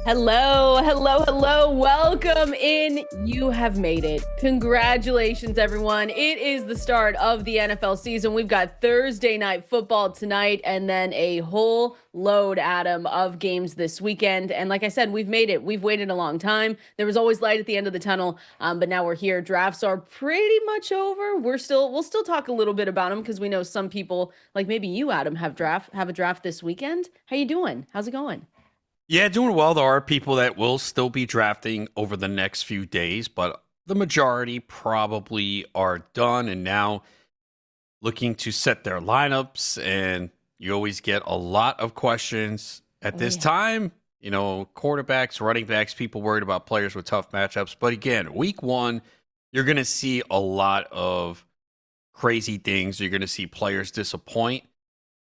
Hello, hello, hello. Welcome in. You have made it. Congratulations, everyone. It is the start of the NFL season. We've got Thursday night football tonight and then a whole load, Adam, of games this weekend. And like I said, we've made it. We've waited a long time. There was always light at the end of the tunnel, but now we're here. Drafts are pretty much over. We'll still talk a little bit about them because we know some people, like maybe you, Adam, have a draft this weekend. How you doing? How's it going? Yeah, doing well. There are people that will still be drafting over the next few days, but the majority probably are done and now looking to set their lineups. And you always get a lot of questions at this time. You know, quarterbacks, running backs, people worried about players with tough matchups. But again, week one, you're going to see a lot of crazy things. You're going to see players disappoint.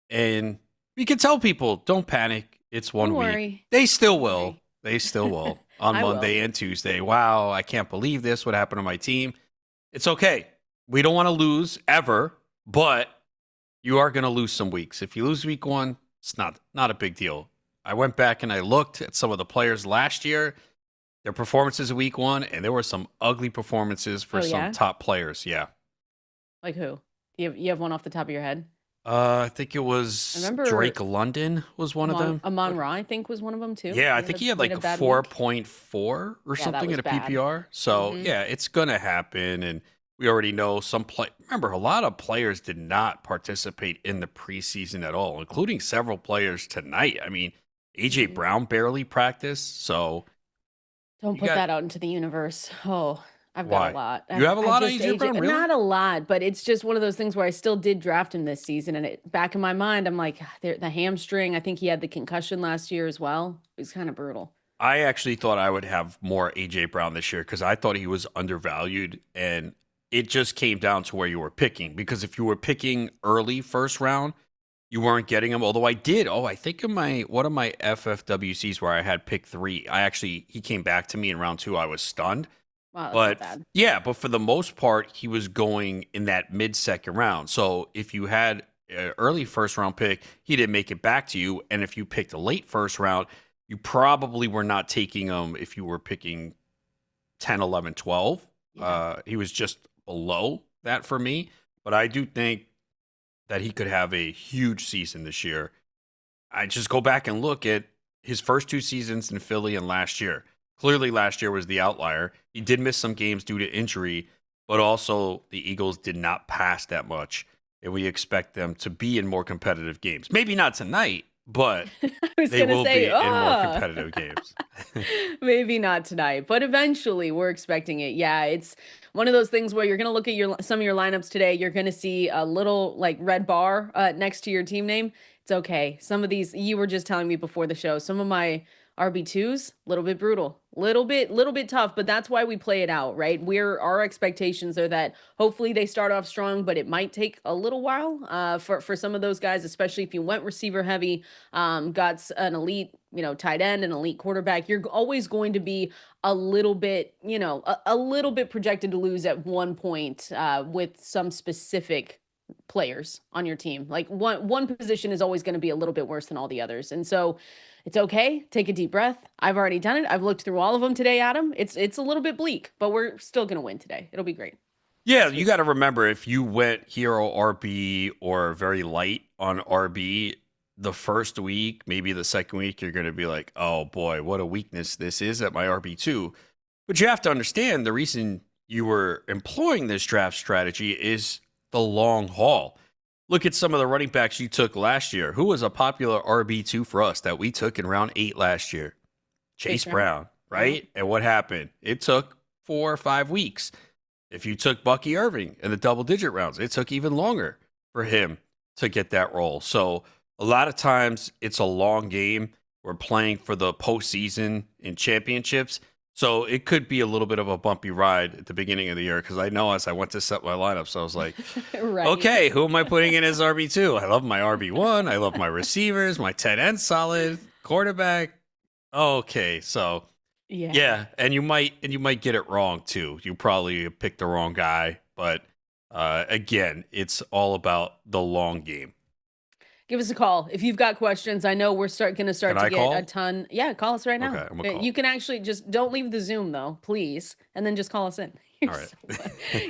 And we can tell people, don't panic. It's one Don't week. worry. They still will. They still will on I Monday and Tuesday. Wow, I can't believe this. What happened to my team? It's okay. We don't want to lose ever, but you are going to lose some weeks. If you lose week one, it's not a big deal. I went back and I looked at some of the players last year, their performances in week one, and there were some ugly performances for some top players. Yeah. Like who? You have one off the top of your head? I think it was Drake London was one of them. Omarion, I think, was one of them too. Yeah, I think he had like a 4.4 or something in a bad. PPR. So yeah, it's gonna happen, and we already know Remember, a lot of players did not participate in the preseason at all, including several players tonight. I mean, AJ Brown barely practiced, so don't put that out into the universe. Oh. I've Why? got a lot. You have a lot of AJ Brown, really? Not a lot, but it's just one of those things where I still did draft him this season. And back in my mind, I'm like, the hamstring, I think he had the concussion last year as well. It was kind of brutal. I actually thought I would have more AJ Brown this year because I thought he was undervalued. And it just came down to where you were picking. Because if you were picking early first round, you weren't getting him. Although I did. I think in one of my FFWCs where I had pick 3, he came back to me in round 2. I was stunned. Wow, that's but not bad. yeah, but for the most part, he was going in that mid-second round. So if you had an early first-round pick, he didn't make it back to you. And if you picked a late first round, you probably were not taking him if you were picking 10, 11, 12. Yeah. He was just below that for me. But I do think that he could have a huge season this year. I just go back and look at his first 2 seasons in Philly and last year. Clearly, last year was the outlier. He did miss some games due to injury, but also the Eagles did not pass that much, and we expect them to be in more competitive games. Maybe not tonight, but they will be in more competitive games. Maybe not tonight, but eventually we're expecting it. Yeah, it's one of those things where you're going to look at some of your lineups today. You're going to see a little like red bar next to your team name. It's okay. Some of these, you were just telling me before the show, some of my RB2s, a little bit brutal, little bit tough, but that's why we play it out, right? Our expectations are that hopefully they start off strong, but it might take a little while for some of those guys, especially if you went receiver heavy, got an elite, tight end, an elite quarterback. You're always going to be a little bit, a little bit projected to lose at one point with some specific players on your team. Like one position is always going to be a little bit worse than all the others. And so it's okay. Take a deep breath. I've already done it. I've looked through all of them today, Adam. It's a little bit bleak, but we're still going to win today. It'll be great. Yeah, you got to remember if you went hero RB or very light on RB the first week, maybe the second week, you're going to be like, oh boy, what a weakness this is at my RB2. But you have to understand the reason you were employing this draft strategy is the long haul. Look at some of the running backs you took last year. Who was a popular RB2 for us that we took in round 8 last year? Chase Brown, right? Mm-hmm. And what happened? It took 4 or 5 weeks. If you took Bucky Irving in the double-digit rounds, it took even longer for him to get that role. So a lot of times it's a long game. We're playing for the postseason in championships. So it could be a little bit of a bumpy ride at the beginning of the year because I know as I went to set my lineups, I was like, right. Okay, who am I putting in as RB2? I love my RB1. I love my receivers, my tight end solid, quarterback. Okay, so yeah, and you might get it wrong too. You probably picked the wrong guy, but again, it's all about the long game. Give us a call if you've got questions. I know we're going to Can start to I get a call? ton. Yeah, call us right Okay, now. I'm gonna You call. can actually just don't leave the Zoom though, please, and then just call us in. All right.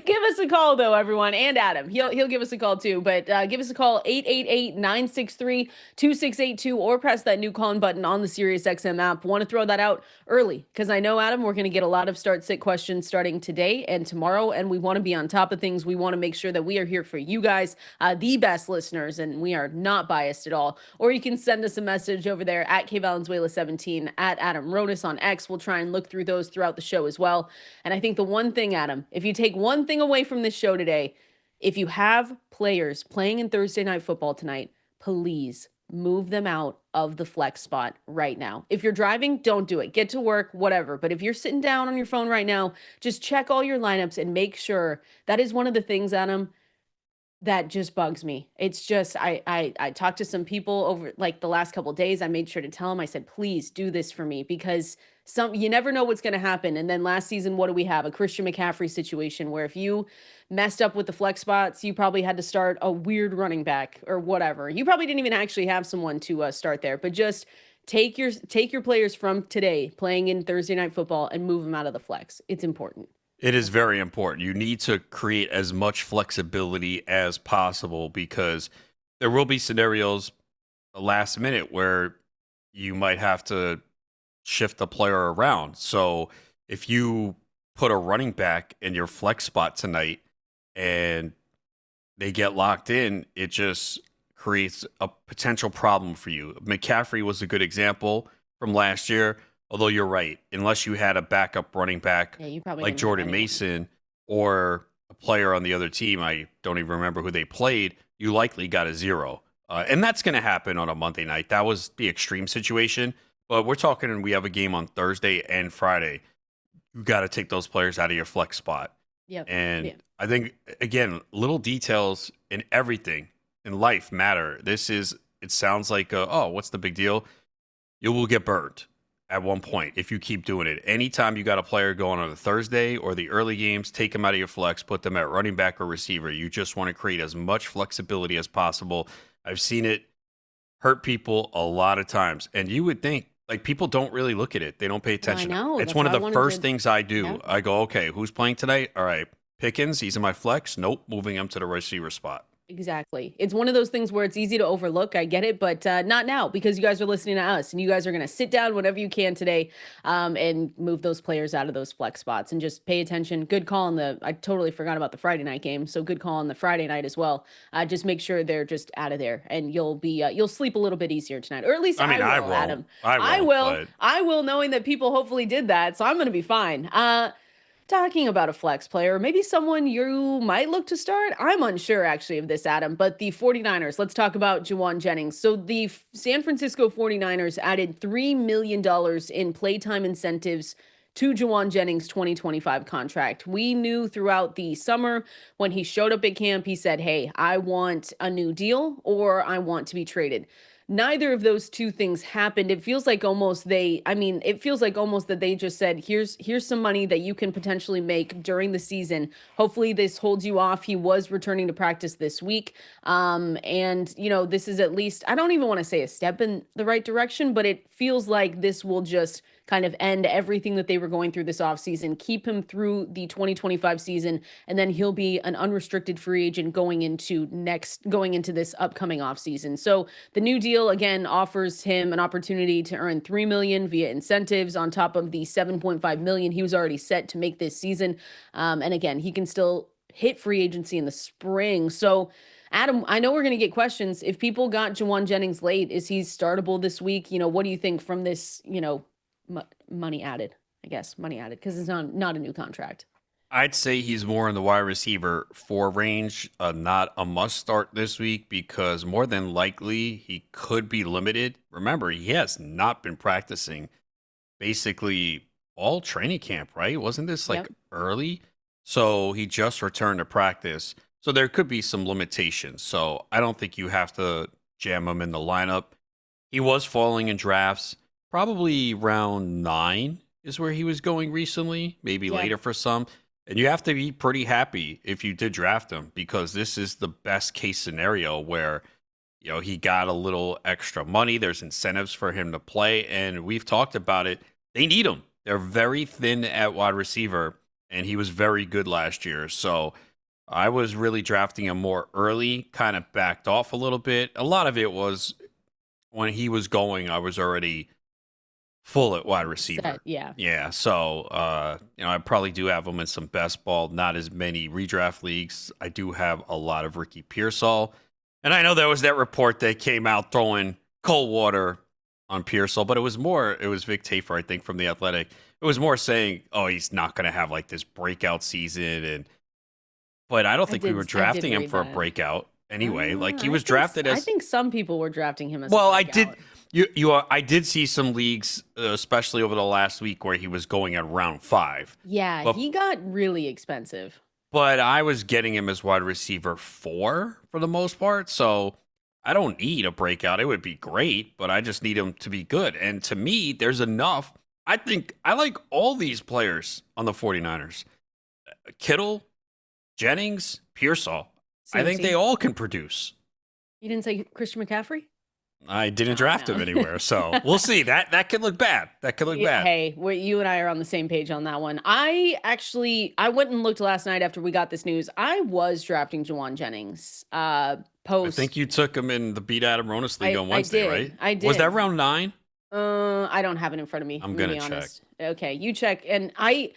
Give us a call though, everyone, and Adam. He'll give us a call too. But give us a call 888-963-2682 or press that new call button on the SiriusXM app. Want to throw that out early because I know, Adam, we're going to get a lot of start sit questions starting today and tomorrow, and we want to be on top of things. We want to make sure that we are here for you guys, the best listeners, and we are not biased at all. Or you can send us a message over there at Valenzuela17 at Adam Ronis on X. We'll try and look through those throughout the show as well. And I think the one thing, Adam, if you take one thing away from this show today, if you have players playing in Thursday Night Football tonight, please move them out of the flex spot right now. If you're driving, don't do it. Get to work, whatever. But if you're sitting down on your phone right now, just check all your lineups and make sure. That is one of the things, Adam, that just bugs me. It's just I talked to some people over like the last couple of days. I made sure to tell them, I said, please do this for me because you never know what's going to happen. And then last season, what do we have? A Christian McCaffrey situation where if you messed up with the flex spots, you probably had to start a weird running back or whatever. You probably didn't even actually have someone to start there, but just take your players from today playing in Thursday Night Football and move them out of the flex. It's important. It is very important. You need to create as much flexibility as possible because there will be scenarios the last minute where you might have to shift the player around. So if you put a running back in your flex spot tonight and they get locked in, it just creates a potential problem for you. McCaffrey was a good example from last year. Although you're right, unless you had a backup running back Yeah, you probably like didn't have Jordan anyone. Mason or a player on the other team, I don't even remember who they played, you likely got a zero. And that's going to happen on a Monday night. That was the extreme situation. But we're talking, we have a game on Thursday and Friday. You got to take those players out of your flex spot. Yep. And Yeah. I think, again, little details in everything in life matter. It sounds like, oh, what's the big deal? You will get burned at one point if you keep doing it. Anytime you got a player going on a Thursday or the early games, take them out of your flex, put them at running back or receiver. You just want to create as much flexibility as possible. I've seen it hurt people a lot of times. And you would think, like, people don't really look at it. They don't pay attention. I know. It's That's one of why I the wanted first to. things I do. Yeah. I go, okay, who's playing tonight? All right, Pickens, he's in my flex. Nope, moving him to the receiver spot. Exactly. It's one of those things where it's easy to overlook. I get it, but not now because you guys are listening to us and you guys are going to sit down whenever you can today and move those players out of those flex spots and just pay attention. Good call on I totally forgot about the Friday night game. So good call on the Friday night as well. Just make sure they're just out of there and you'll sleep a little bit easier tonight, or at least I mean, I will, won't. Adam. I won't, but I will, knowing that people hopefully did that. So I'm going to be fine. Talking about a flex player, maybe someone you might look to start. I'm unsure actually of this, Adam, but the 49ers, let's talk about Jauan Jennings. So the San Francisco 49ers added $3 million in playtime incentives to Jauan Jennings' 2025 contract. We knew throughout the summer when he showed up at camp, he said, hey, I want a new deal or I want to be traded. Neither of those two things happened. It feels like almost it feels like almost that they just said, here's some money that you can potentially make during the season. Hopefully this holds you off. He was returning to practice this week. And this is at least, I don't even want to say a step in the right direction, but it feels like this will just kind of end everything that they were going through this offseason, keep him through the 2025 season, and then he'll be an unrestricted free agent going into this upcoming offseason. So the new deal again offers him an opportunity to earn $3 million via incentives on top of the $7.5 million he was already set to make this season. And again, he can still hit free agency in the spring. So Adam, I know we're going to get questions. If people got Jauan Jennings late, is he startable this week? What do you think from this, money added, because it's not a new contract. I'd say he's more in the wide receiver 4 range, not a must start this week because more than likely he could be limited. Remember, he has not been practicing basically all training camp, right? Wasn't this like early? So he just returned to practice. So there could be some limitations. So I don't think you have to jam him in the lineup. He was falling in drafts. Probably round 9 is where he was going recently, maybe later for some. And you have to be pretty happy if you did draft him because this is the best case scenario where he got a little extra money. There's incentives for him to play, and we've talked about it. They need him. They're very thin at wide receiver, and he was very good last year. So I was really drafting him more early, kind of backed off a little bit. A lot of it was when he was going, I was already full at wide receiver. Set, yeah. Yeah. So, I probably do have him in some best ball, not as many redraft leagues. I do have a lot of Ricky Pearsall. And I know there was that report that came out throwing cold water on Pearsall, but it was Vic Tafer, I think, from The Athletic. It was more saying, oh, he's not going to have like this breakout season. But I don't think we were drafting him for a breakout anyway. Like he was drafted as. I think some people were drafting him as. Well, I did. I did see some leagues, especially over the last week, where he was going at round 5. Yeah, he got really expensive. But I was getting him as wide receiver 4 for the most part. So I don't need a breakout. It would be great, but I just need him to be good. And to me, there's enough. I think I like all these players on the 49ers. Kittle, Jennings, Pearsall. I think they all can produce. You didn't say Christian McCaffrey? I didn't draft him anywhere, so we'll see. That could look bad. That could look bad. Hey, you and I are on the same page on that one. I went and looked last night after we got this news. I was drafting Jauan Jennings. I think you took him in the Beat Adam Ronis League on Wednesday, right? I did. Was that round 9? I don't have it in front of me. I'm gonna check. Okay, you check. And I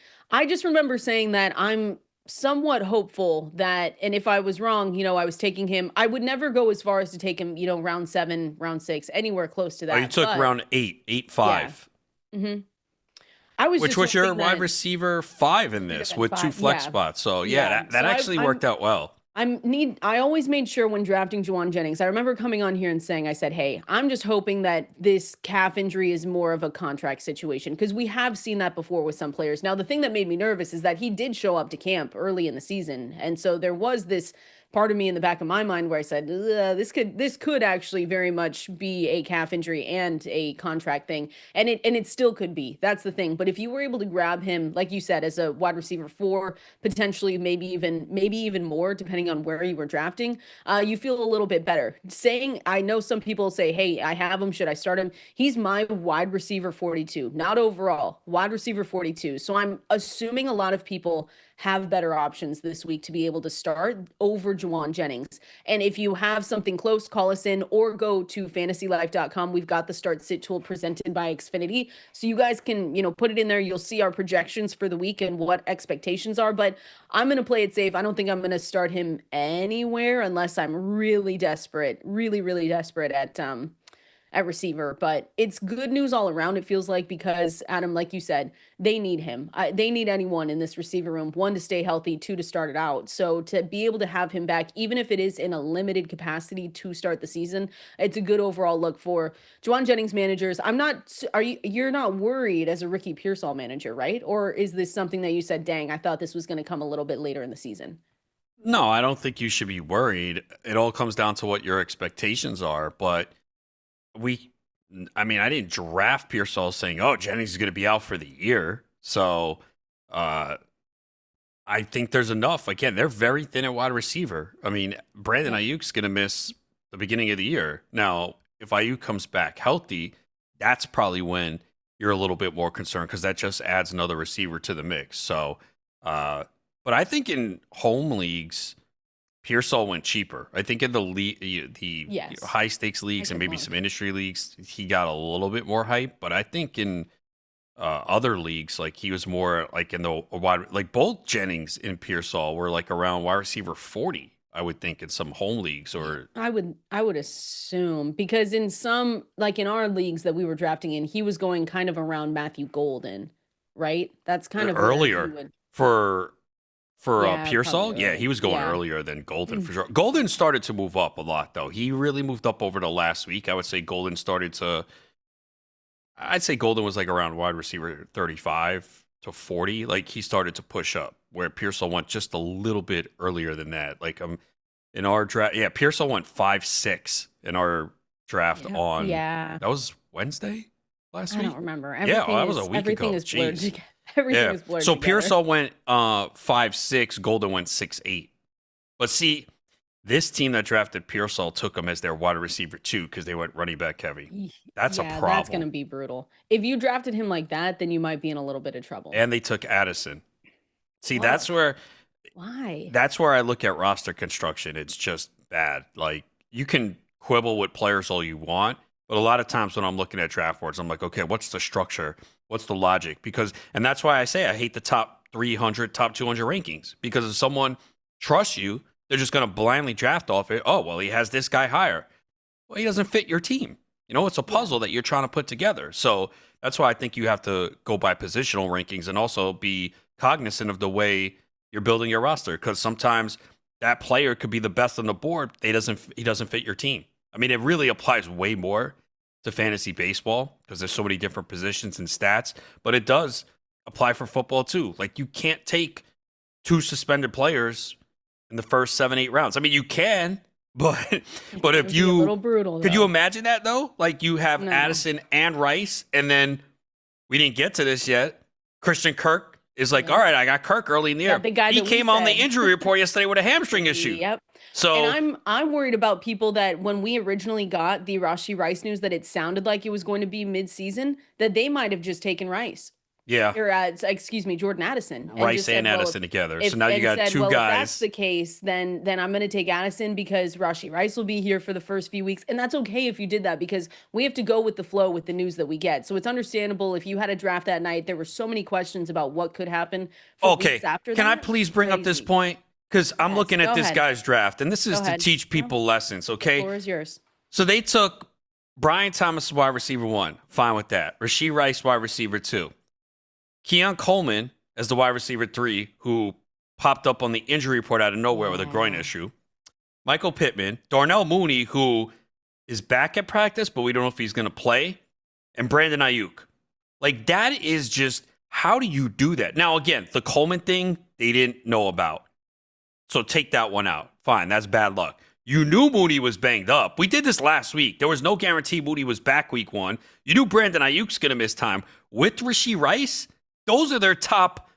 just remember saying that I'm somewhat hopeful that, and if I was wrong, I was taking him. I would never go as far as to take him, round 7, round 6, anywhere close to that. Oh, you took round 8, 5. Yeah. Mm-hmm. Which was your wide receiver 5 in this with 2 flex spots. So that actually worked out well. I always made sure when drafting Jauan Jennings, I remember coming on here and saying, I said, hey, I'm just hoping that this calf injury is more of a contract situation, because we have seen that before with some players. Now, the thing that made me nervous is that he did show up to camp early in the season. And so there was this part of me in the back of my mind where I said, this could actually very much be a calf injury and a contract thing. And it still could be. That's the thing. But if you were able to grab him, like you said, as a wide receiver 4, potentially maybe even more, depending on where you were drafting, you feel a little bit better. I know some people say, hey, I have him. Should I start him? He's my wide receiver 42, not overall, wide receiver 42. So I'm assuming a lot of people have better options this week to be able to start over Jauan Jennings. And if you have something close, call us in or go to fantasylife.com. We've got the start sit tool presented by Xfinity. So you guys can, put it in there. You'll see our projections for the week and what expectations are, but I'm going to play it safe. I don't think I'm going to start him anywhere unless I'm really desperate, really, really desperate at receiver. But it's good news all around, it feels like, because Adam, like you said, they need him. They need anyone in this receiver room, 1, to stay healthy, 2, to start it out. So to be able to have him back, even if it is in a limited capacity to start the season, it's a good overall look for Jauan Jennings managers. You're not worried as a Ricky Pearsall manager, right? Or is this something that you said, dang, I thought this was going to come a little bit later in the season? No, I don't think you should be worried. It all comes down to what your expectations are, but I didn't draft Pearsall saying, oh, Jennings is going to be out for the year. So I think there's enough. Again, they're very thin at wide receiver. Brandon Ayuk's going to miss the beginning of the year. Now, if Ayuk comes back healthy, that's probably when you're a little bit more concerned, because that just adds another receiver to the mix. So, but I think in home leagues, Pearsall went cheaper. I think in the high stakes leagues and maybe some industry leagues, he got a little bit more hype. But I think in other leagues, like he was more like in the wide, like both Jennings and Pearsall were like around wide receiver 40. I would think in some home leagues, or I would assume, because in some, like in our leagues that we were drafting in, he was going kind of around Matthew Golden, right? That's kind of earlier for Pearsall. Yeah, he was going earlier than Golden for sure. Golden started to move up a lot, though. He really moved up over the last week. I would say Golden was like around wide receiver 35 to 40. Like he started to push up, where Pearsall went just a little bit earlier than that. Like in our draft, Pearsall went 5-6 in our draft that was Wednesday last week. I don't remember. That was a week ago. Everything is blurred together. Everything is blurred so together. Pearsall went 5-6, Golden went 6-8. But see, This team that drafted Pearsall took him as their wide receiver too because they went running back heavy. That's a Yeah, that's going to problem. be brutal. If you drafted him like that, then you might be in a little bit of trouble. And they took Addison. See, Oh, why? that's where I look at roster construction. It's just bad. Like you can quibble with players all you want, but a lot of times when I'm looking at draft boards, I'm like, okay, what's the structure? What's the logic? And that's why I say I hate the top 300, top 200 rankings because if someone trusts you, they're just going to blindly draft off it. Oh, well, he has this guy higher. Well, he doesn't fit your team. You know, it's a puzzle that you're trying to put together. So that's why I think you have to go by positional rankings and also be cognizant of the way you're building your roster because sometimes that player could be the best on the board. He doesn't fit your team. I mean, it really applies way more to fantasy baseball because there's so many different positions and stats, but it does apply for football too. Like you can't take 2 suspended players in the first 7-8 rounds. I mean, you can, but if you a little brutal, could you imagine that though? Like you have Addison and Rice, and then we didn't get to this yet. Christian Kirk is like, all right, I got Kirk early in the year. The guy he came on the injury report yesterday with a hamstring issue. Yep. So and I'm worried about people that when we originally got the Rashee Rice news that it sounded like it was going to be mid-season, that they might have just taken Rice. Yeah. Or Jordan Addison. Rice and Addison together. So now you got two guys. If that's the case, then I'm going to take Addison because Rashee Rice will be here for the first few weeks. And that's okay if you did that because we have to go with the flow with the news that we get. So it's understandable if you had a draft that night, there were so many questions about what could happen for weeks after that. Can I please bring up this point? Because I'm looking at this guy's draft, and this is to teach people lessons, okay? The floor is yours. So they took Brian Thomas, wide receiver 1. Fine with that. Rashee Rice, wide receiver 2. Keon Coleman as the wide receiver 3, who popped up on the injury report out of nowhere with a groin issue. Michael Pittman. Darnell Mooney, who is back at practice, but we don't know if he's going to play. And Brandon Ayuk. Like, that is just, how do you do that? Now, again, the Coleman thing, they didn't know about. So take that one out. Fine, that's bad luck. You knew Mooney was banged up. We did this last week. There was no guarantee Mooney was back week 1. You knew Brandon Ayuk's going to miss time. With Rashee Rice, those are their top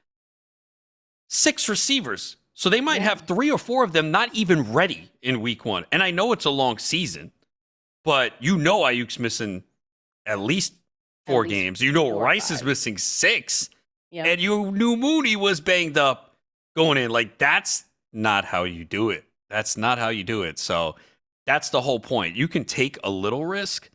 6 receivers. So they might have 3 or 4 of them not even ready in week 1. And I know it's a long season, but you know Ayuk's missing at least 4 games. You know Rice is missing 6. Yep. And you knew Mooney was banged up going in. Like, that's not how you do it. That's not how you do it. So that's the whole point. You can take a little risk,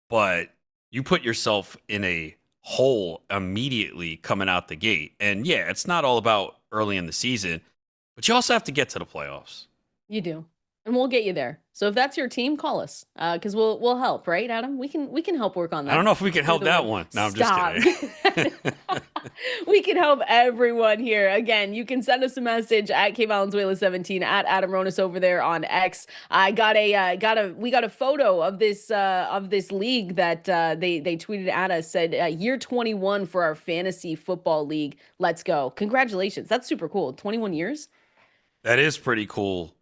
but you put yourself in a hole immediately coming out the gate. And yeah, it's not all about early in the season, but you also have to get to the playoffs. You do. And we'll get you there. So if that's your team, call us because we'll help, right, Adam? We can help work on that. I don't know if we can help that one. No, I'm just kidding. We can help everyone here. Again, you can send us a message at Valenzuela17 at Adam Ronis over there on X. I we got a photo of this league that they tweeted at us, said year 21 for our fantasy football league. Let's go. Congratulations. That's super cool. 21 years. That is pretty cool.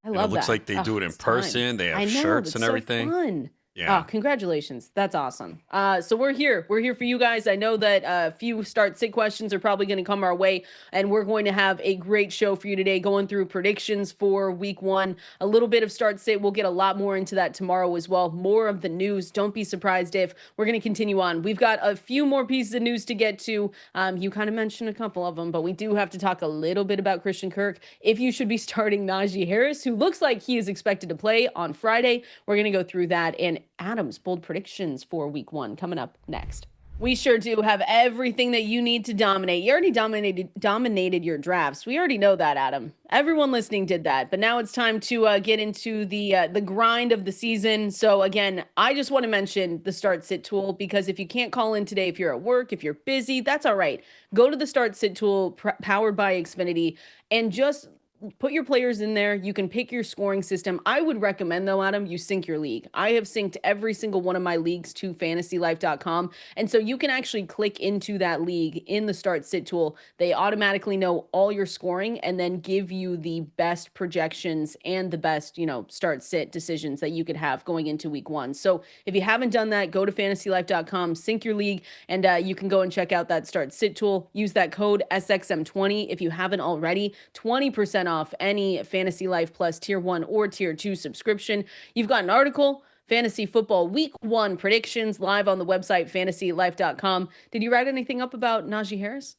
I love it looks like they do it in person. They have shirts and everything. So fun. Yeah. Oh, congratulations. That's awesome. So we're here. We're here for you guys. I know that a few start-sit questions are probably going to come our way, and we're going to have a great show for you today, going through predictions for week 1, a little bit of start-sit. We'll get a lot more into that tomorrow as well. More of the news. Don't be surprised if we're going to continue on. We've got a few more pieces of news to get to. You kind of mentioned a couple of them, but we do have to talk a little bit about Christian Kirk. If you should be starting Najee Harris, who looks like he is expected to play on Friday. We're going to go through that and Adam's bold predictions for week 1 coming up next. We sure do have everything that you need to dominate. You already dominated your drafts. We already know that, Adam. Everyone listening did that. But now it's time to get into the grind of the season. So again, I just want to mention the Start Sit tool because if you can't call in today, if you're at work, if you're busy, that's all right. Go to the Start Sit tool powered by Xfinity and just put your players in there. You can pick your scoring system. I would recommend, though, Adam, you sync your league. I have synced every single one of my leagues to fantasylife.com. And so you can actually click into that league in the Start Sit tool. They automatically know all your scoring and then give you the best projections and the best, start sit decisions that you could have going into week 1. So if you haven't done that, go to fantasylife.com, sync your league, and you can go and check out that Start Sit tool. Use that code SXM20 if you haven't already. 20% off any Fantasy Life Plus Tier 1 or Tier 2 subscription. You've got an article, Fantasy Football Week 1 predictions, live on the website, fantasylife.com. Did you write anything up about Najee Harris?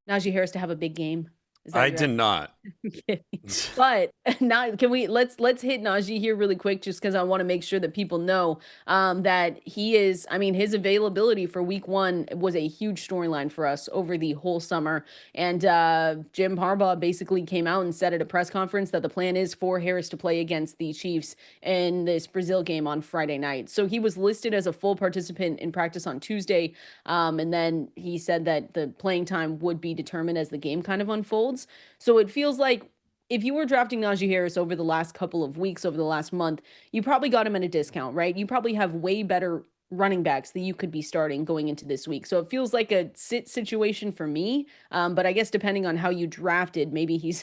Najee Harris to have a big game? Is that I your did not. kidding. But now can we let's hit Najee here really quick just because I want to make sure that people know that he is, I mean, his availability for week 1 was a huge storyline for us over the whole summer. And Jim Harbaugh basically came out and said at a press conference that the plan is for Harris to play against the Chiefs in this Brazil game on Friday night. So he was listed as a full participant in practice on Tuesday. And then he said that the playing time would be determined as the game kind of unfolds. So it feels like if you were drafting Najee Harris over the last couple of weeks, over the last month, you probably got him at a discount, right? You probably have way better running backs that you could be starting going into this week. So it feels like a sit situation for me. But I guess depending on how you drafted, maybe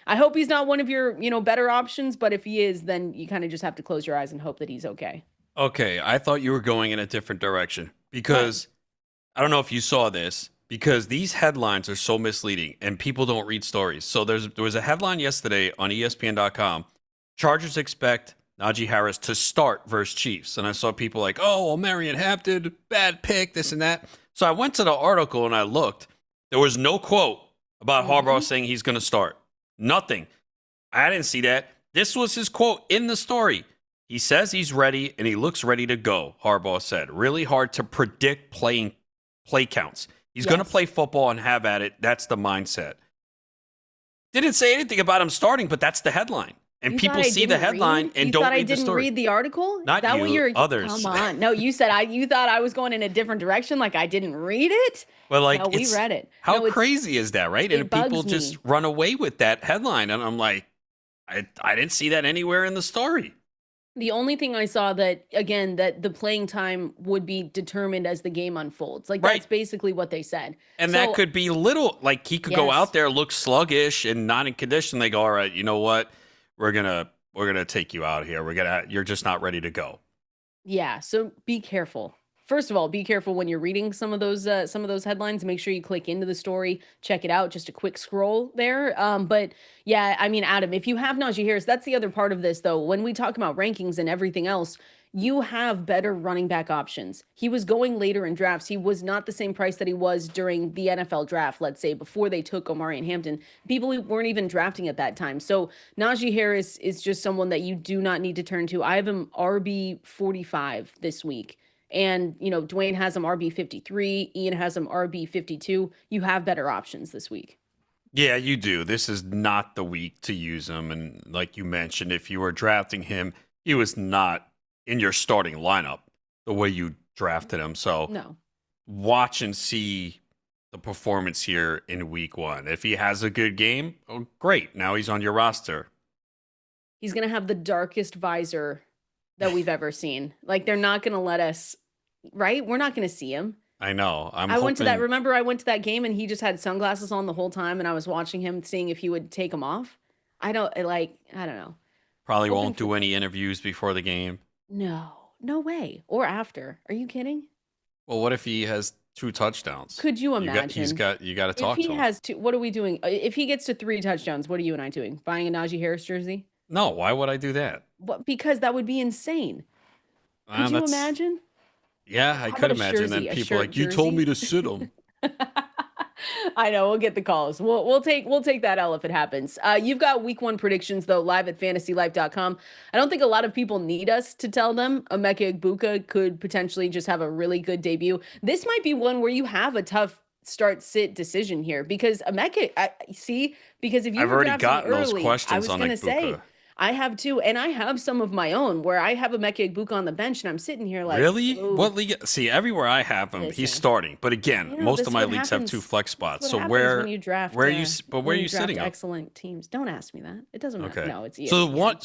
I hope he's not one of your, better options. But if he is, then you kind of just have to close your eyes and hope that he's okay. Okay, I thought you were going in a different direction because I don't know if you saw this. Because these headlines are so misleading and people don't read stories. So there was a headline yesterday on ESPN.com. Chargers expect Najee Harris to start versus Chiefs. And I saw people like, oh, Omarion, Hampton, bad pick, this and that. So I went to the article and I looked. There was no quote about Harbaugh saying he's going to start. Nothing. I didn't see that. This was his quote in the story. He says he's ready and he looks ready to go, Harbaugh said. Really hard to predict play counts. He's going to play football and have at it. That's the mindset. Didn't say anything about him starting, but that's the headline. And people see the headline and don't read the story. You thought I didn't read the article? Not you, others. Come on. No, you said you thought I was going in a different direction, like I didn't read it? Well, like, no, we read it. How crazy is that, right? And people just run away with that headline. And I'm like, I didn't see that anywhere in the story. The only thing I saw that the playing time would be determined as the game unfolds. Like, that's basically what they said. And that could be like he could go out there, look sluggish and not in condition. They go, all right, you know what? We're gonna take you out here. You're just not ready to go. Yeah. So be careful. First of all, be careful when you're reading some of those headlines. Make sure you click into the story, check it out. Just a quick scroll there. But yeah, I mean, Adam, if you have Najee Harris, that's the other part of this, though. When we talk about rankings and everything else, you have better running back options. He was going later in drafts. He was not the same price that he was during the NFL draft, let's say, before they took Omarion and Hampton. People weren't even drafting at that time. So Najee Harris is just someone that you do not need to turn to. I have him RB 45 this week. And, Dwayne has him RB 53. Ian has him RB 52. You have better options this week. Yeah, you do. This is not the week to use him. And like you mentioned, if you were drafting him, he was not in your starting lineup the way you drafted him. So no. Watch and see the performance here in week 1. If he has a good game, oh, great. Now he's on your roster. He's going to have the darkest visor that we've ever seen. Like, they're not going to let us, right? We're not going to see him. I know. Remember I went to that game and he just had sunglasses on the whole time and I was watching him, seeing if he would take them off. I don't know. Probably won't do any interviews before the game. No way. Or after. Are you kidding? Well, what if he has 2 touchdowns? Could you imagine? You got to talk to him. If he has 2, what are we doing? If he gets to 3 touchdowns, what are you and I doing? Buying a Najee Harris jersey? No, why would I do that? Because that would be insane. Could you imagine? Yeah, I could imagine. Then people like, you told me to sit him. I know. We'll get the calls. We'll take that L if it happens. You've got week 1 predictions, though, live at fantasylife.com. I don't think a lot of people need us to tell them. Emeka Egbuka could potentially just have a really good debut. This might be one where you have a tough start-sit decision here because Emeka, because if you I've already gotten those questions on Egbuka. I have too, and I have some of my own where I have Emeka Egbuka on the bench, and I'm sitting here like, really? Ooh. What league? See, everywhere I have him, he's starting. But again, most of my leagues have 2 flex spots. So where you draft, where are you sitting? Excellent teams. Don't ask me that. It doesn't matter. No, it's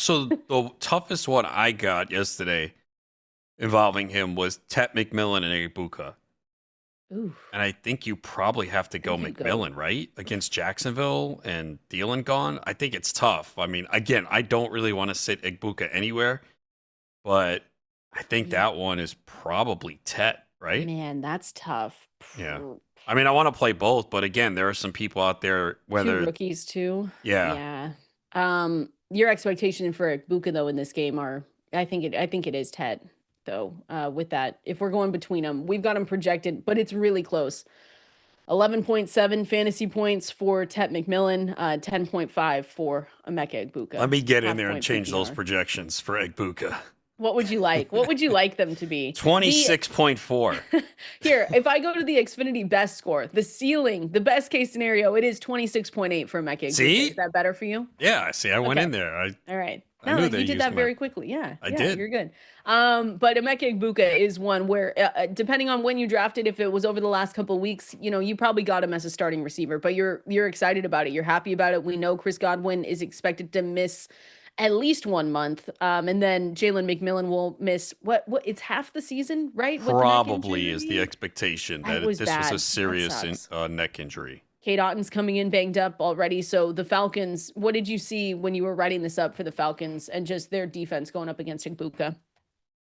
so the toughest one I got yesterday involving him was Tet McMillan and Egbuka. Ooh. And I think you probably have to go McMillan, right? Against Jacksonville and Thielen gone. I think it's tough. I mean, again, I don't really want to sit Egbuka anywhere, but I think that one is probably Tet, right? Man, that's tough. Yeah. I mean, I want to play both, but again, there are some people out there, whether 2 rookies too. Yeah. Your expectation for Egbuka though in this game are, I think it is Ted though. With that, if we're going between them, we've got him projected, but it's really close. 11.7 fantasy points for Tet McMillan, 10.5 for Emeka Let Egbuka. me get in Half there and point change those PPR. projections for Egbuka. What would you like? What would you like them to be? 26.4. Here, if I go to the Xfinity best score, the ceiling, the best case scenario, it is 26.8 for Emeka Egbuka. Is See? that better for you? Yeah, see, I went Okay. in there. All right. I No, knew they you did used that my. very quickly. Yeah, I yeah, did. you're good. But Emeka Egbuka is one where, depending on when you drafted, if it was over the last couple of weeks, you probably got him as a starting receiver. But you're excited about it. You're happy about it. We know Chris Godwin is expected to miss at least 1 month, and then Jalen McMillan will miss what? It's half the season, right? With the neck Probably is the injury. expectation It that was this was a bad. That serious sucks. neck injury. Kate Otton's coming in banged up already. So the Falcons, what did you see when you were writing this up for the Falcons and just their defense going up against Egbuka?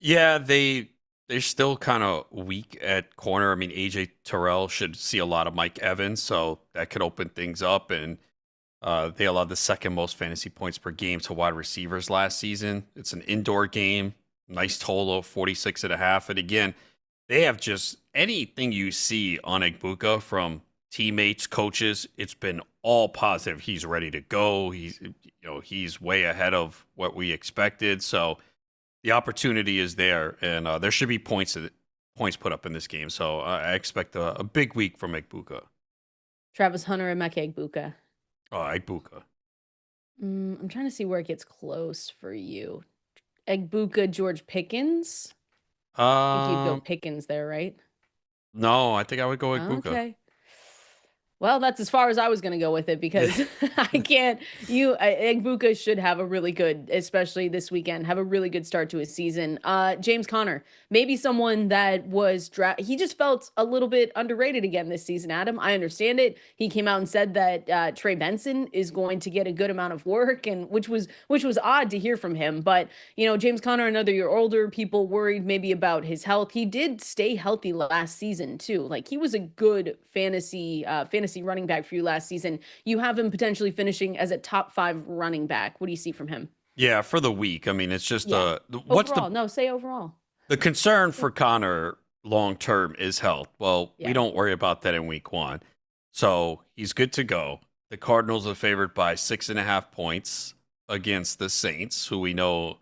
Yeah, they're still kind of weak at corner. I mean, AJ Terrell should see a lot of Mike Evans, so that could open things up. And they allowed the second most fantasy points per game to wide receivers last season. It's an indoor game, nice total of 46 and a half. And again, they have just anything you see on Egbuka from teammates, coaches, it's been all positive. He's ready to go. He's way ahead of what we expected. So the opportunity is there, and there should be points put up in this game. So I expect a big week from Egbuka. Travis Hunter and Emeka Egbuka. Oh, Egbuka. I'm trying to see where it gets close for you. Egbuka, George Pickens. I think you'd go Pickens there, right? No, I think I would go Egbuka. Okay. Well, that's as far as I was going to go with it because I can't. Egbuka should have a really good, especially this weekend, have a really good start to his season. James Conner, maybe someone that was he just felt a little bit underrated again this season. Adam, I understand it. He came out and said that Trey Benson is going to get a good amount of work, and which was odd to hear from him. But James Conner, another year older, people worried maybe about his health. He did stay healthy last season too. Like he was a good fantasy running back for you last season. You have him potentially finishing as a top 5 running back. What do you see from him? Yeah, for the week. I mean, it's just say overall. The concern for Connor long term is health. Well, we don't worry about that in week 1. So he's good to go. The Cardinals are favored by 6.5 points against the Saints, who we know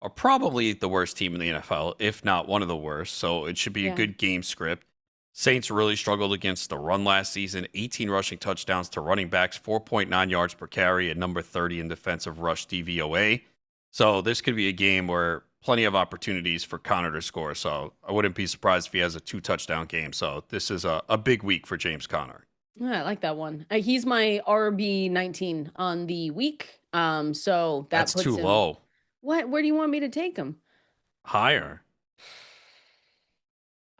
are probably the worst team in the NFL, if not one of the worst. So it should be a good game script. Saints really struggled against the run last season. 18 rushing touchdowns to running backs, 4.9 yards per carry, and number 30 in defensive rush DVOA. So this could be a game where plenty of opportunities for Connor to score. So I wouldn't be surprised if he has a 2-touchdown game. So this is a big week for James Conner. Yeah, I like that one. He's my RB19 on the week. So that's puts too him, low. What? Where do you want me to take him? Higher.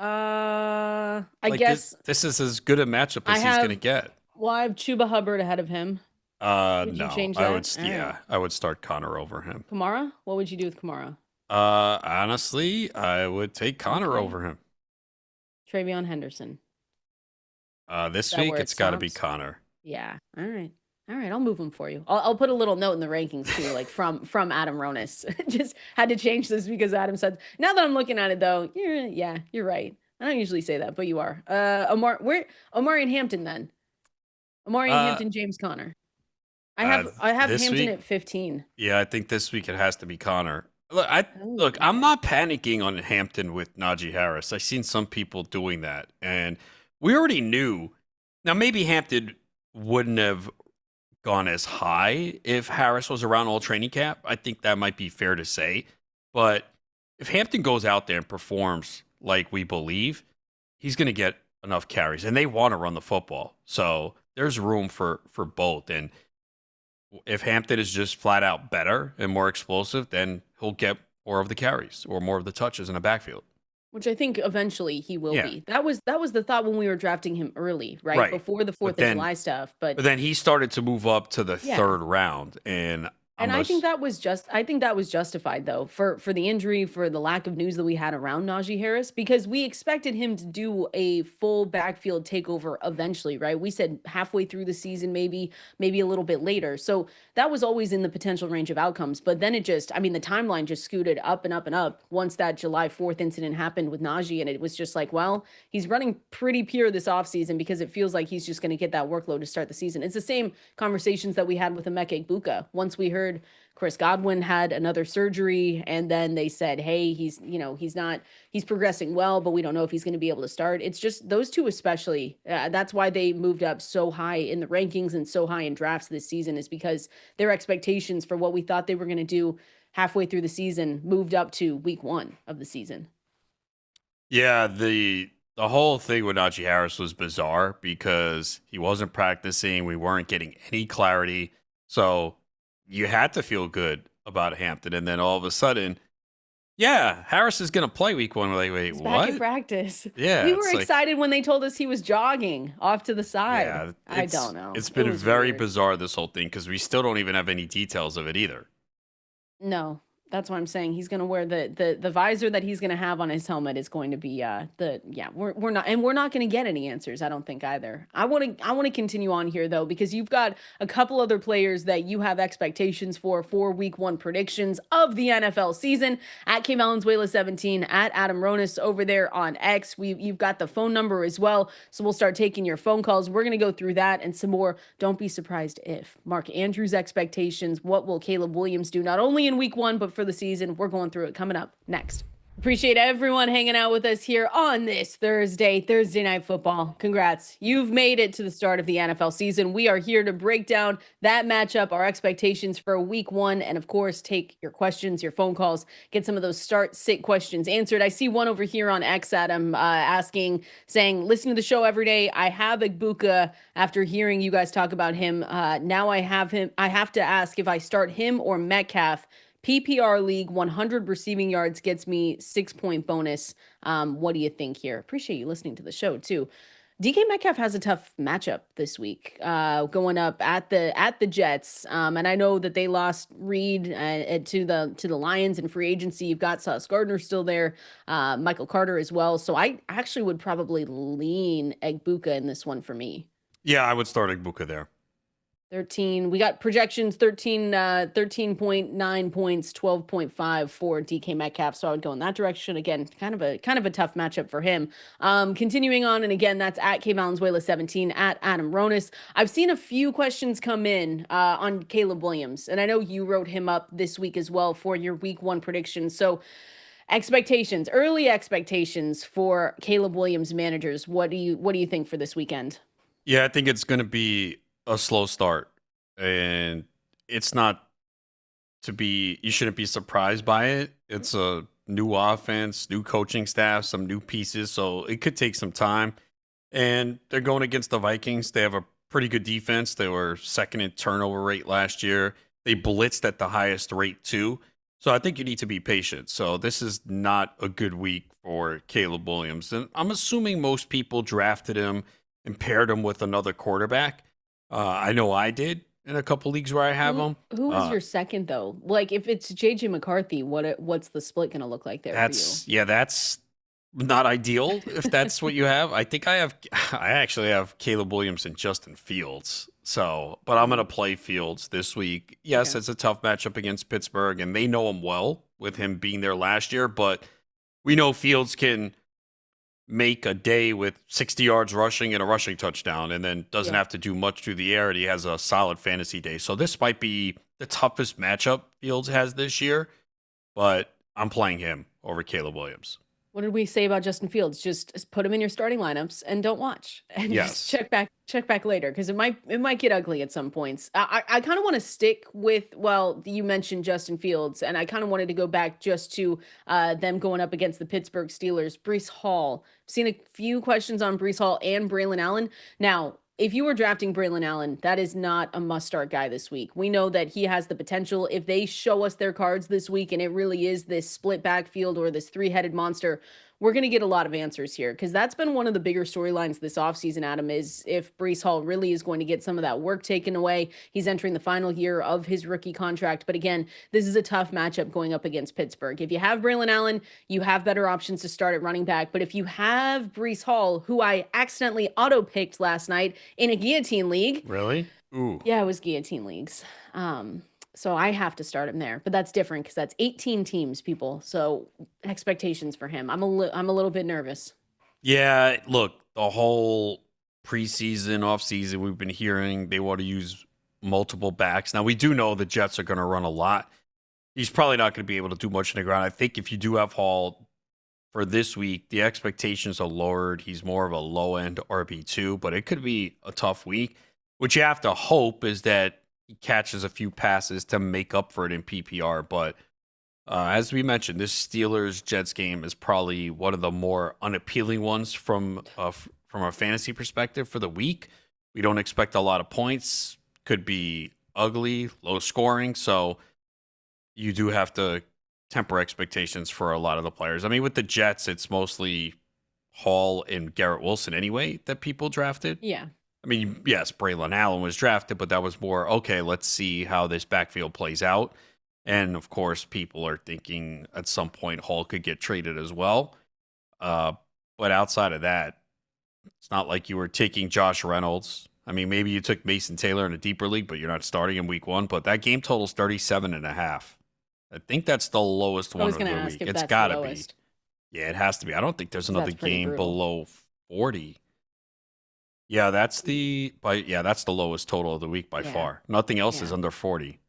I guess this is as good a matchup as he's going to get. Well, I have Chuba Hubbard ahead of him. Would you change that? I would start Connor over him. Kamara? What would you do with Kamara? Honestly, I would take Connor over him. Travion Henderson. This week it's got to be Connor. Yeah. All right. I'll move him for you. I'll put a little note in the rankings too, like from Adam Ronis. Just had to change this because Adam said. Now that I'm looking at it though, you're right. I don't usually say that, but you are. Omarion Hampton then. Omarion Hampton, James Conner. I have Hampton at 15. Yeah, I think this week it has to be Connor. Look, I'm not panicking on Hampton with Najee Harris. I've seen some people doing that, and we already knew. Now maybe Hampton wouldn't have gone as high if Harris was around all training camp. I think that might be fair to say. But if Hampton goes out there and performs like we believe, he's going to get enough carries. And they want to run the football. So there's room for both. And if Hampton is just flat out better and more explosive, then he'll get more of the carries or more of the touches in the backfield. Which I think eventually he will be. That was the thought when we were drafting him early, right? Before the 4th of July stuff. But then he started to move up to the 3rd round. And And I'm I think us. that was justified though for the injury, for the lack of news that we had around Najee Harris, because we expected him to do a full backfield takeover eventually, right? We said halfway through the season, maybe a little bit later. So that was always in the potential range of outcomes. But then I mean, the timeline just scooted up and up and up once that July 4th incident happened with Najee. And it was just like, well, he's running pretty pure this offseason because it feels like he's just going to get that workload to start the season. It's the same conversations that we had with Emeka Egbuka. Once we heard Chris Godwin had another surgery, and then they said, hey, he's progressing well, but we don't know if he's going to be able to start. It's just those two, especially. That's why they moved up so high in the rankings and so high in drafts this season, is because their expectations for what we thought they were going to do halfway through the season moved up to week 1 of the season. Yeah, the whole thing with Najee Harris was bizarre because he wasn't practicing. We weren't getting any clarity. So you had to feel good about Hampton. And then all of a sudden, yeah, Harris is going to play week 1. We're like, wait, He's back at what? practice. Yeah, We were it's like, excited when they told us he was jogging off to the side. yeah, I don't know. it's It been was very weird. bizarre, this whole thing, because we still don't even have any details of it either. No, that's what I'm saying. He's gonna wear the visor that he's gonna have on his helmet is going to be we're not gonna get any answers, I don't think either. I wanna continue on here though, because you've got a couple other players that you have expectations for week 1 predictions of the NFL season at K Valenzuela 17 at Adam Ronis over there on X. You've got the phone number as well. So we'll start taking your phone calls. We're gonna go through that and some more. Don't be surprised if Mark Andrews' expectations. What will Caleb Williams do not only in week 1 but for the season? We're going through it coming up next. Appreciate everyone hanging out with us here on this Thursday Night Football. Congrats. You've made it to the start of the NFL season. We are here to break down that matchup, our expectations for week 1, and of course, take your questions, your phone calls, get some of those start sit questions answered. I see one over here on X, Adam, saying, listen to the show every day. I have Egbuka after hearing you guys talk about him. Now I have him. I have to ask if I start him or Metcalf. PPR league, 100 receiving yards gets me 6-point bonus. What do you think here? Appreciate you listening to the show too. DK Metcalf has a tough matchup this week, going up at the Jets, and I know that they lost Reed to the Lions in free agency. You've got Sauce Gardner still there, Michael Carter as well. So I actually would probably lean Egbuka in this one for me. Yeah, I would start Egbuka there. 13. We got projections 13.9 points, 12.5 for DK Metcalf. So I would go in that direction. Again, kind of a tough matchup for him. Continuing on, and again, that's at K Valenzuela 17 at Adam Ronis. I've seen a few questions come in on Caleb Williams, and I know you wrote him up this week as well for your week 1 predictions. So early expectations for Caleb Williams managers. What do you think for this weekend? Yeah, I think it's going to be a slow start, and it's not you shouldn't be surprised by it. It's a new offense, new coaching staff, some new pieces, so it could take some time. And they're going against the Vikings. They have a pretty good defense. They were second in turnover rate last year. They blitzed at the highest rate too. So I think you need to be patient. So this is not a good week for Caleb Williams. And I'm assuming most people drafted him and paired him with another quarterback. I know I did in a couple leagues where I have him. Who is your second though? Like if it's JJ McCarthy, what's the split going to look like there for you? That's not ideal if that's what you have. I think I actually have Caleb Williams and Justin Fields. So, but I'm going to play Fields this week. Yes, Okay. it's a tough matchup against Pittsburgh, and they know him well with him being there last year, but we know Fields can make a day with 60 yards rushing and a rushing touchdown and then doesn't have to do much through the air, and he has a solid fantasy day. So this might be the toughest matchup Fields has this year, but I'm playing him over Caleb Williams. What did we say about Justin Fields? Just put him in your starting lineups and don't watch, and just Yes. check back later, because it might get ugly at some points. I kind of want to stick with, well, you mentioned Justin Fields, and I kind of wanted to go back just to them going up against the Pittsburgh Steelers. Breece Hall. Seen a few questions on Breece Hall and Braylon Allen. Now, if you were drafting Braylon Allen, that is not a must-start guy this week. We know that he has the potential. If they show us their cards this week and it really is this split backfield or this three-headed monster, we're going to get a lot of answers here because that's been one of the bigger storylines this offseason, Adam, is if Breece Hall really is going to get some of that work taken away. He's entering the final year of his rookie contract. But again, this is a tough matchup going up against Pittsburgh. If you have Braylon Allen, you have better options to start at running back. But if you have Breece Hall, who I accidentally auto-picked last night in a guillotine league. Really? Ooh. Yeah, it was guillotine leagues. So I have to start him there, but that's different because that's 18 teams, people. So expectations for him. I'm a little bit nervous. Yeah, look, the whole preseason, offseason, we've been hearing they want to use multiple backs. Now, we do know the Jets are going to run a lot. He's probably not going to be able to do much in the ground. I think if you do have Hall for this week, the expectations are lowered. He's more of a low-end RB2, but it could be a tough week. What you have to hope is that he catches a few passes to make up for it in PPR. But as we mentioned, this Steelers-Jets game is probably one of the more unappealing ones from a fantasy perspective for the week. We don't expect a lot of points. Could be ugly, low scoring. So you do have to temper expectations for a lot of the players. I mean, with the Jets, it's mostly Hall and Garrett Wilson anyway that people drafted. Yeah. I mean, yes, Braylon Allen was drafted, but that was more, okay, let's see how this backfield plays out. And, of course, people are thinking at some point Hall could get traded as well. But outside of that, it's not like you were taking Josh Reynolds. I mean, maybe you took Mason Taylor in a deeper league, but you're not starting in week 1. But that game total is 37.5. I think that's the lowest one of the week. It's got to be. Yeah, it has to be. I don't think there's another game below 40. Yeah, that's the lowest total of the week by far. Nothing else is under 40.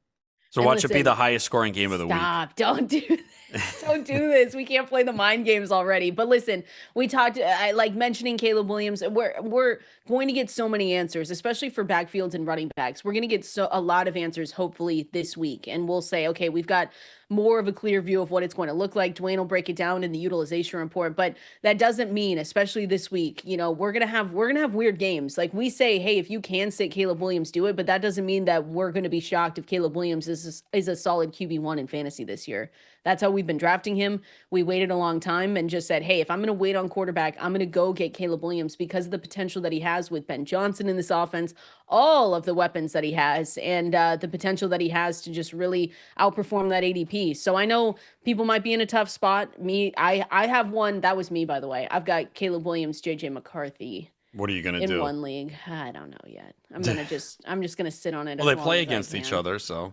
So watch it be the highest scoring game of the week. Stop. Don't do this. Don't do this. We can't play the mind games already. But listen, we talked, I like mentioning Caleb Williams. We're going to get so many answers, especially for backfields and running backs. We're going to get a lot of answers hopefully this week. And we'll say, okay, we've got more of a clear view of what it's going to look like. Dwayne will break it down in the utilization report, but that doesn't mean, especially this week, we're going to have weird games. Like we say, hey, if you can sit Caleb Williams, do it, but that doesn't mean that we're going to be shocked if Caleb Williams is a solid QB1 in fantasy this year. That's how we've been drafting him. We waited a long time and just said, hey, if I'm going to wait on quarterback, I'm going to go get Caleb Williams because of the potential that he has with Ben Johnson in this offense, all of the weapons that he has, and the potential that he has to just really outperform that ADP. So I know people might be in a tough spot. I have one. That was me, by the way. I've got Caleb Williams, JJ McCarthy. What are you going to do? In one league. I don't know yet. I'm just going to sit on it. Well, they play against each other, so.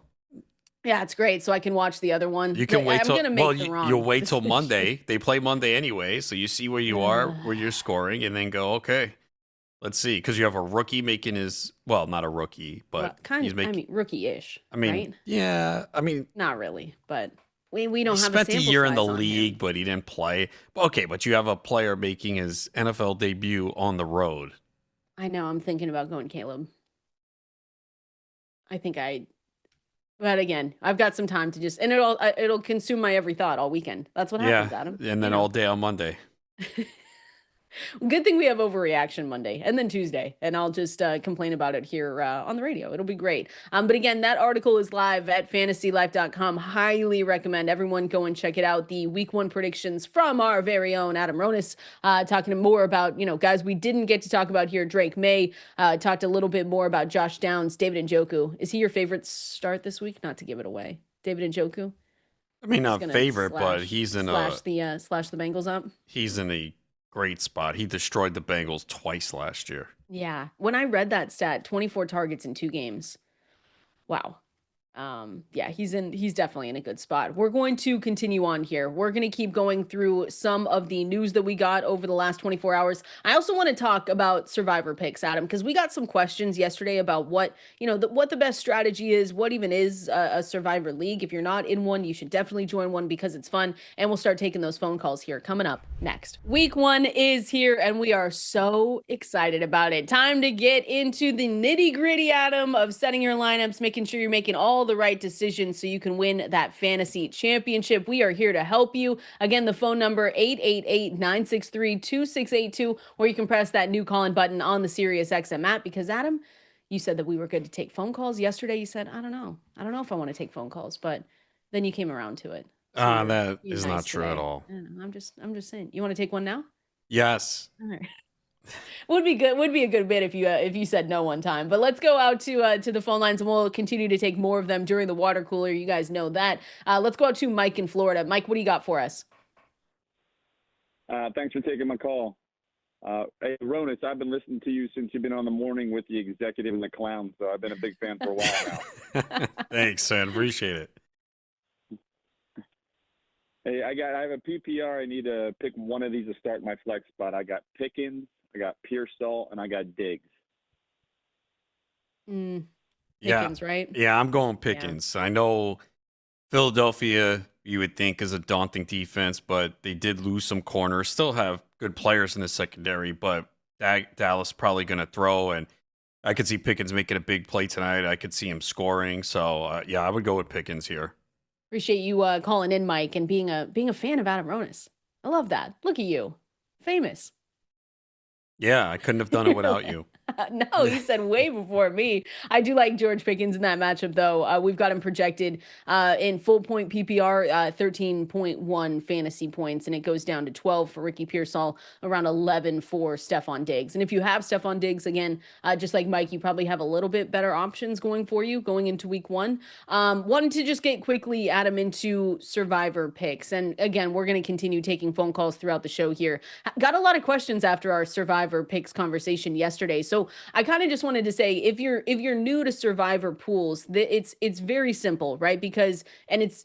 Yeah, it's great. So I can watch the other one. You can wait till you'll wait till Monday. They play Monday anywie, so you see where you are, where you're scoring, and then go, okay, let's see. Because you have a rookie making not a rookie, but he's making rookie-ish. I mean, right? Yeah, I mean, not really, but we don't have spent a sample a year in the size league, but he didn't play. Okay, but you have a player making his NFL debut on the road. I know. I'm thinking about going Caleb. But again, I've got some time to and it'll consume my every thought all weekend. That's what happens, Adam. And then all day on Monday. Good thing we have overreaction Monday and then Tuesday, and I'll just complain about it here on the radio. It'll be great. But again, that article is live at fantasylife.com. Highly recommend everyone go and check it out. The week 1 predictions from our very own Adam Ronis, talking more about, guys we didn't get to talk about here. Drake May talked a little bit more about Josh Downs, David Njoku. Is he your favorite start this week? Not to give it away. David Njoku? I mean, not favorite, but he's in slash the Bengals up. He's in a great spot. He destroyed the Bengals twice last year. Yeah. When I read that stat, 24 targets in 2 games. Wow. Yeah, he's definitely in a good spot. We're going to continue on here. We're going to keep going through some of the news that we got over the last 24 hours. I also want to talk about survivor picks, Adam, because we got some questions yesterday about what the best strategy is, what even is a survivor league. If you're not in one, you should definitely join one because it's fun. And we'll start taking those phone calls here coming up next. Week 1 is here and we are so excited about it. Time to get into the nitty gritty, Adam, of setting your lineups, making sure you're making all the right decisions so you can win that fantasy championship. We are here to help you. Again, the phone number 888-963-2682, or you can press that new call-in button on the Sirius XM app because, Adam, you said that we were good to take phone calls yesterday. You said, I don't know if I want to take phone calls, but then you came around to it. So you're That being is not nice true at today. all. I don't know, I'm just saying. You want to take one now? Yes. All right. Would be good. Would be a good bit if you said no one time. But let's go out to the phone lines, and we'll continue to take more of them during the water cooler. You guys know that. Let's go out to Mike in Florida. Mike, what do you got for us? Thanks for taking my call. Hey, Ronis, I've been listening to you since you've been on the morning with the executive and the clown, so I've been a big fan for a while now. Thanks, man. Appreciate it. Hey, I have a PPR. I need to pick one of these to start my flex spot. I got Pickens, I got Pearsall, and I got Diggs. Mm, Yeah. Pickens, right? Yeah, I'm going Yeah. Pickens. I know Philadelphia, you would think, is a daunting defense, but they did lose some corners. Still have good players in the secondary, but Dallas probably going to throw, and I could see Pickens making a big play tonight. I could see him scoring. So, yeah, I would go with Pickens here. Appreciate you calling in, Mike, and being a fan of Adam Ronis. I love that. Look at you, famous. Yeah, I couldn't have done it without you. No, he said way before me. I do like George Pickens in that matchup, though. We've got him projected in full point PPR, 13.1 fantasy points, and it goes down to 12 for Ricky Pearsall, around 11 for Stephon Diggs. And if you have Stephon Diggs, again, just like Mike, you probably have a little bit better options going for you going into week one. Wanted to just get quickly, Adam, into survivor picks. And again, we're going to continue taking phone calls throughout the show here. Got a lot of questions after our survivor picks conversation yesterday. So I kind of just wanted to say, if you're new to survivor pools, it's very simple, right? Because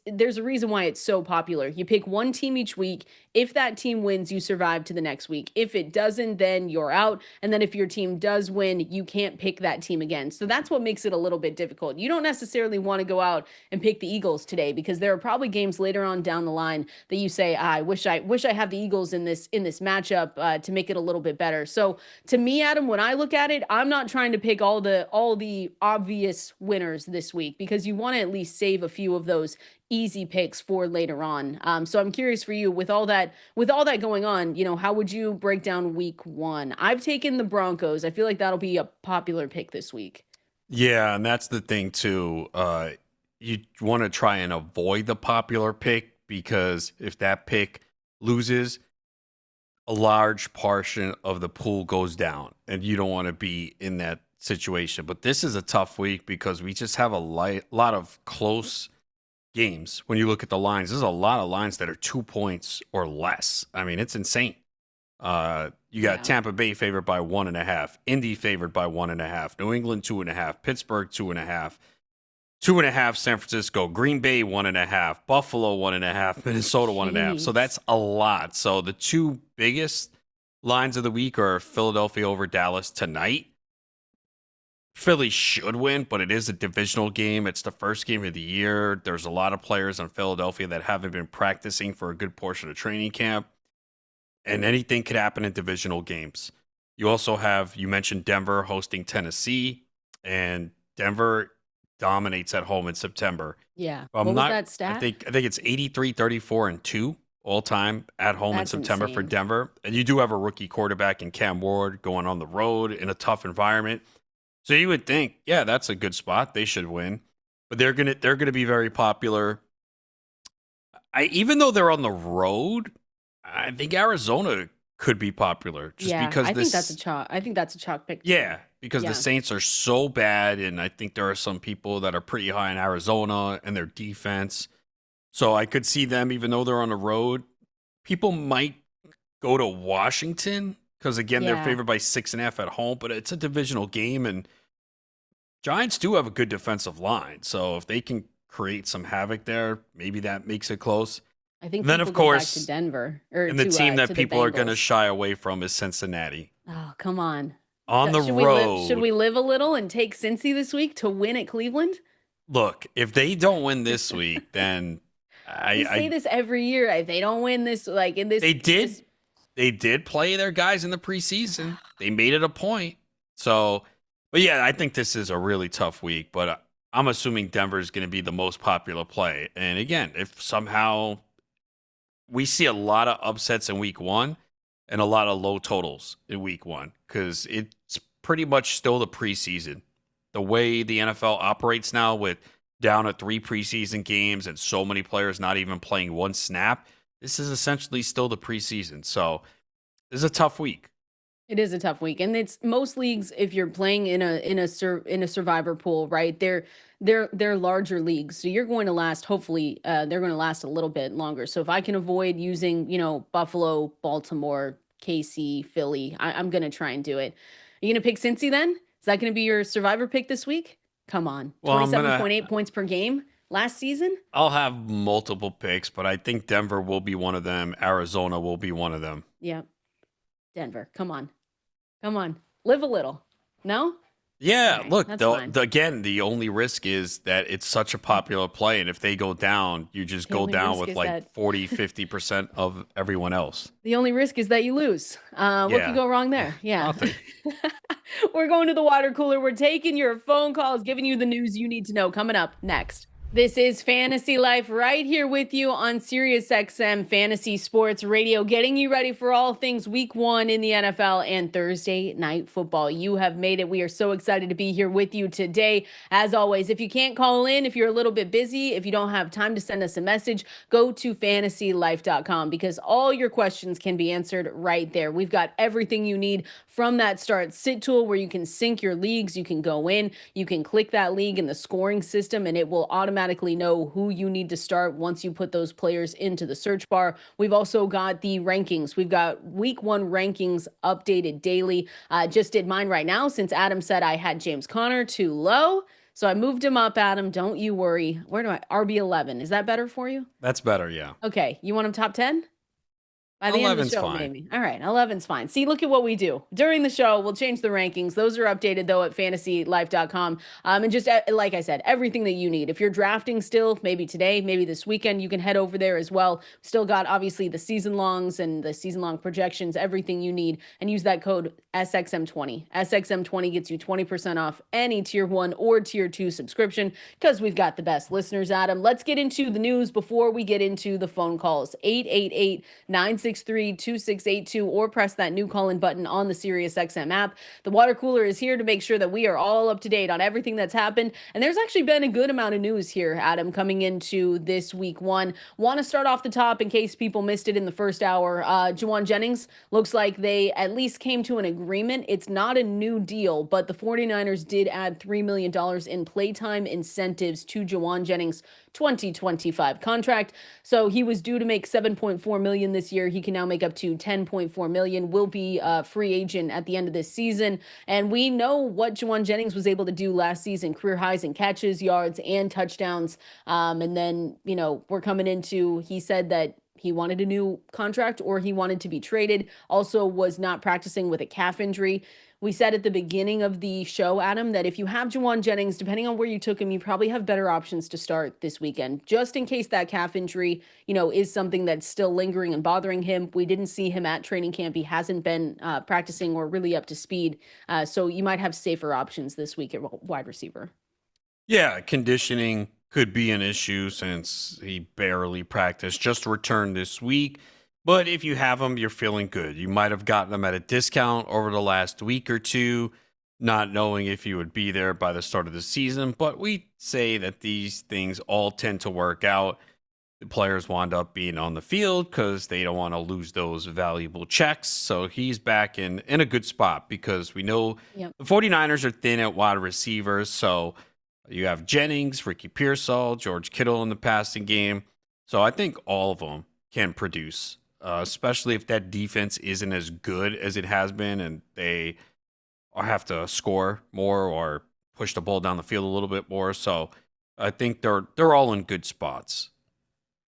there's a reason why it's so popular. You pick one team each week. If that team wins, you survive to the next week. If it doesn't, then you're out. And then if your team does win, you can't pick that team again. So that's what makes it a little bit difficult. You don't necessarily want to go out and pick the Eagles today, because there are probably games later on down the line that you say, I wish I have the Eagles in this matchup to make it a little bit better. So to me, Adam, when I look at it, I'm not trying to pick all the obvious winners this week, because you want to at least save a few of those easy picks for later on. So I'm curious for you, with all that going on, how would you break down week one? I've taken the Broncos. I feel like that'll be a popular pick this week. Yeah, and that's the thing too. You want to try and avoid the popular pick, because if that pick loses, a large portion of the pool goes down, and you don't want to be in that situation. But this is a tough week because we just have a lot of close games. When you look at the lines, there's a lot of lines that are 2 points or less. I mean, it's insane. You got Tampa Bay favored by 1.5, Indy favored by 1.5, New England 2.5, Pittsburgh 2.5, 2.5 San Francisco, Green Bay 1.5, Buffalo 1.5, Minnesota 1.5. So that's a lot. So the two biggest lines of the week are Philadelphia over Dallas tonight. Philly should win, but it is a divisional game. It's the first game of the year. There's a lot of players on Philadelphia that haven't been practicing for a good portion of training camp, and anything could happen in divisional games. You also have, you mentioned Denver hosting Tennessee, and Denver dominates at home in September. Yeah. What was that stat? I think it's 83, 34, and 2 all time at home in September for Denver. And you do have a rookie quarterback in Cam Ward going on the road in a tough environment. So you would think, yeah, that's a good spot. They should win. But they're gonna be very popular. Even though they're on the road, I think Arizona could be popular because I think that's a chalk. I think that's a chalk pick. Yeah, because the Saints are so bad, and I think there are some people that are pretty high in Arizona and their defense. So I could see them, even though they're on the road. People might go to Washington because, again, they're favored by 6.5 at home, but it's a divisional game, and Giants do have a good defensive line. So if they can create some havoc there, maybe that makes it close. I think then, of course, back to Denver, and the team that people are going to shy away from is Cincinnati. Oh, come on. On the road. Should we live a little and take Cincy this week to win at Cleveland? Look, if they don't win this week, then I say this every year. If they don't win this, like in this, they did play their guys in the preseason. They made it a point. So, but yeah, I think this is a really tough week. But I'm assuming Denver is going to be the most popular play. And again, if somehow we see a lot of upsets in week one and a lot of low totals in week one, because it's pretty much still the preseason. The way the NFL operates now with down at 3 preseason games and so many players not even playing one snap, this is essentially still the preseason. So this is a tough week. It is a tough week, and it's most leagues. If you're playing in a survivor pool, right? They're larger leagues, so you're going to last. Hopefully, they're going to last a little bit longer. So if I can avoid using, Buffalo, Baltimore, KC, Philly, I'm going to try and do it. Are you going to pick Cincy then? Is that going to be your survivor pick this week? Come on, Well, 27.8 points per game last season. I'll have multiple picks, but I think Denver will be one of them. Arizona will be one of them. Yeah, Denver. Come on. Come on, live a little. No? Yeah, Okay, look, that's fine. again, the only risk is that it's such a popular play, and if they go down, you just The go only down risk with is like that 40, 50% of everyone else. the only risk is that you lose. What Yeah. could go wrong there? Yeah. Nothing. We're going to the water cooler. We're taking your phone calls, giving you the news you need to know. Coming up next. This is Fantasy Life right here with you on Sirius XM Fantasy Sports Radio, getting you ready for all things week 1 in the NFL and Thursday night football. You have made it. We are so excited to be here with you today. As always, if you can't call in, if you're a little bit busy, if you don't have time to send us a message, go to fantasylife.com because all your questions can be answered right there. We've got everything you need from that start sit tool where you can sync your leagues. You can go in, you can click that league in the scoring system, and it will automatically know who you need to start once you put those players into the search bar. We've also got the rankings. We've got week 1 rankings updated daily. Just did mine right now since Adam said I had James Conner too low. So I moved him up, Adam. Don't you worry. Where do I? RB11. Is that better for you? That's better, yeah. Okay. You want him top 10? By the end of the 11's show, fine. maybe. All right, 11's fine. See, look at what we do. During the show, we'll change the rankings. Those are updated, though, at fantasylife.com. And just like I said, everything that you need. If you're drafting still, maybe today, maybe this weekend, you can head over there as well. Still got, obviously, the season longs and the season long projections, everything you need. And use that code SXM20. SXM20 gets you 20% off any tier 1 or tier 2 subscription because we've got the best listeners, Adam. Let's get into the news before we get into the phone calls. 888-963-2682 or press that new call-in button on the SiriusXM app. The water cooler is here to make sure that we are all up to date on everything that's happened. And there's actually been a good amount of news here, Adam, coming into this week 1. Want to start off the top in case people missed it in the first hour. Jauan Jennings looks like they at least came to an agreement. It's not a new deal, but the 49ers did add $3 million in playtime incentives to Jauan Jennings' 2025 contract. So he was due to make $7.4 million this year. He can now make up to $10.4 million, will be a free agent at the end of this season. And we know what Jauan Jennings was able to do last season, career highs in catches, yards, and touchdowns. And then, we're coming into, he said that he wanted a new contract or he wanted to be traded. Also was not practicing with a calf injury. We said at the beginning of the show, Adam, that if you have Jauan Jennings, depending on where you took him, you probably have better options to start this weekend, just in case that calf injury, is something that's still lingering and bothering him. We didn't see him at training camp. He hasn't been practicing or really up to speed. So you might have safer options this week at wide receiver. Yeah, conditioning could be an issue since he barely practiced, just returned this week. But if you have him, you're feeling good. You might have gotten him at a discount over the last week or two, not knowing if he would be there by the start of the season. But we say that these things all tend to work out. The players wind up being on the field because they don't want to lose those valuable checks. So he's back in a good spot because we know the 49ers are thin at wide receivers. So you have Jennings, Ricky Pearsall, George Kittle in the passing game. So I think all of them can produce. Especially if that defense isn't as good as it has been and they have to score more or push the ball down the field a little bit more. So I think they're all in good spots.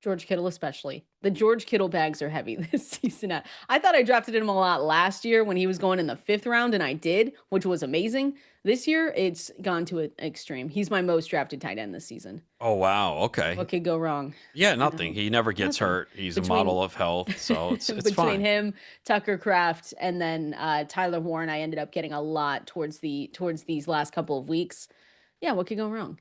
George Kittle especially. The George Kittle bags are heavy this season. I thought I drafted him a lot last year when he was going in the 5th round, and I did, which was amazing. This year, it's gone to an extreme. He's my most drafted tight end this season. Oh, wow. Okay. What could go wrong? Yeah, nothing. He never gets hurt. He's a model of health, so it's between fine. Him, Tucker Kraft, and then Tyler Warren, I ended up getting a lot towards these last couple of weeks. Yeah, what could go wrong?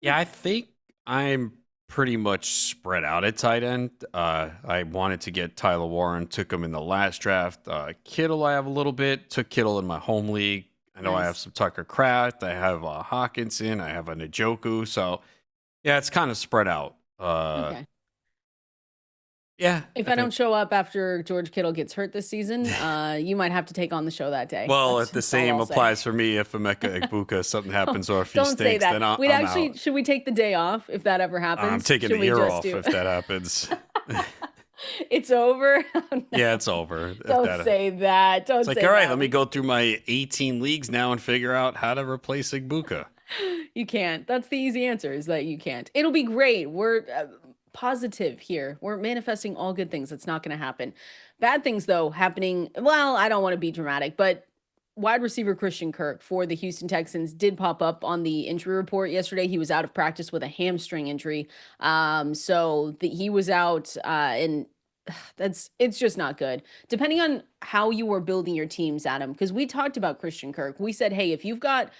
Yeah, I think I'm pretty much spread out at tight end. I wanted to get Tyler Warren, took him in the last draft. Kittle, I have a little bit. Took Kittle in my home league. I know I have some Tucker Kraft. I have Hawkinson. I have a Njoku. So Yeah, it's kind of spread out. Okay. Yeah, If I I think. don't show up after George Kittle gets hurt this season, you might have to take on the show that day. Well, if the That's all same I'll say. applies for me, if Emeka Egbuka something happens or if he Don't say stinks, that. then We'd I'm actually, out. should we take the day off if that ever I'm happens? taking Should the we year just off do? if that happens. It's over. Oh, Yeah, no. it's over. If Don't that, say that. Don't it's like, say all right, that. let me go through my 18 leagues now and figure out how to replace Egbuka. You can't. That's the easy answer is that you can't. It'll be great. We're positive here. We're manifesting all good things. It's not going to happen. Bad things, though, happening. Well, I don't want to be dramatic, but wide receiver Christian Kirk for the Houston Texans did pop up on the injury report yesterday. He was out of practice with a hamstring injury. He was out, and it's just not good. Depending on how you are building your teams, Adam, because we talked about Christian Kirk. We said, hey, if you've got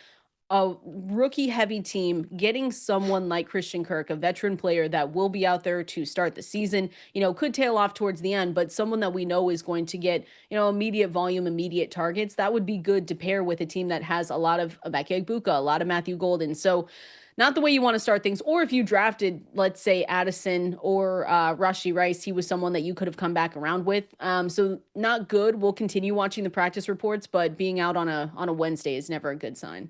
a rookie heavy team, getting someone like Christian Kirk, a veteran player that will be out there to start the season, could tail off towards the end, but someone that we know is going to get, immediate volume, immediate targets, that would be good to pair with a team that has a lot of Emeka Egbuka, a lot of Matthew Golden. So not the way you want to start things. Or if you drafted, let's say, Addison or Rashee Rice, he was someone that you could have come back around with. So not good. We'll continue watching the practice reports, but being out on a Wednesday is never a good sign.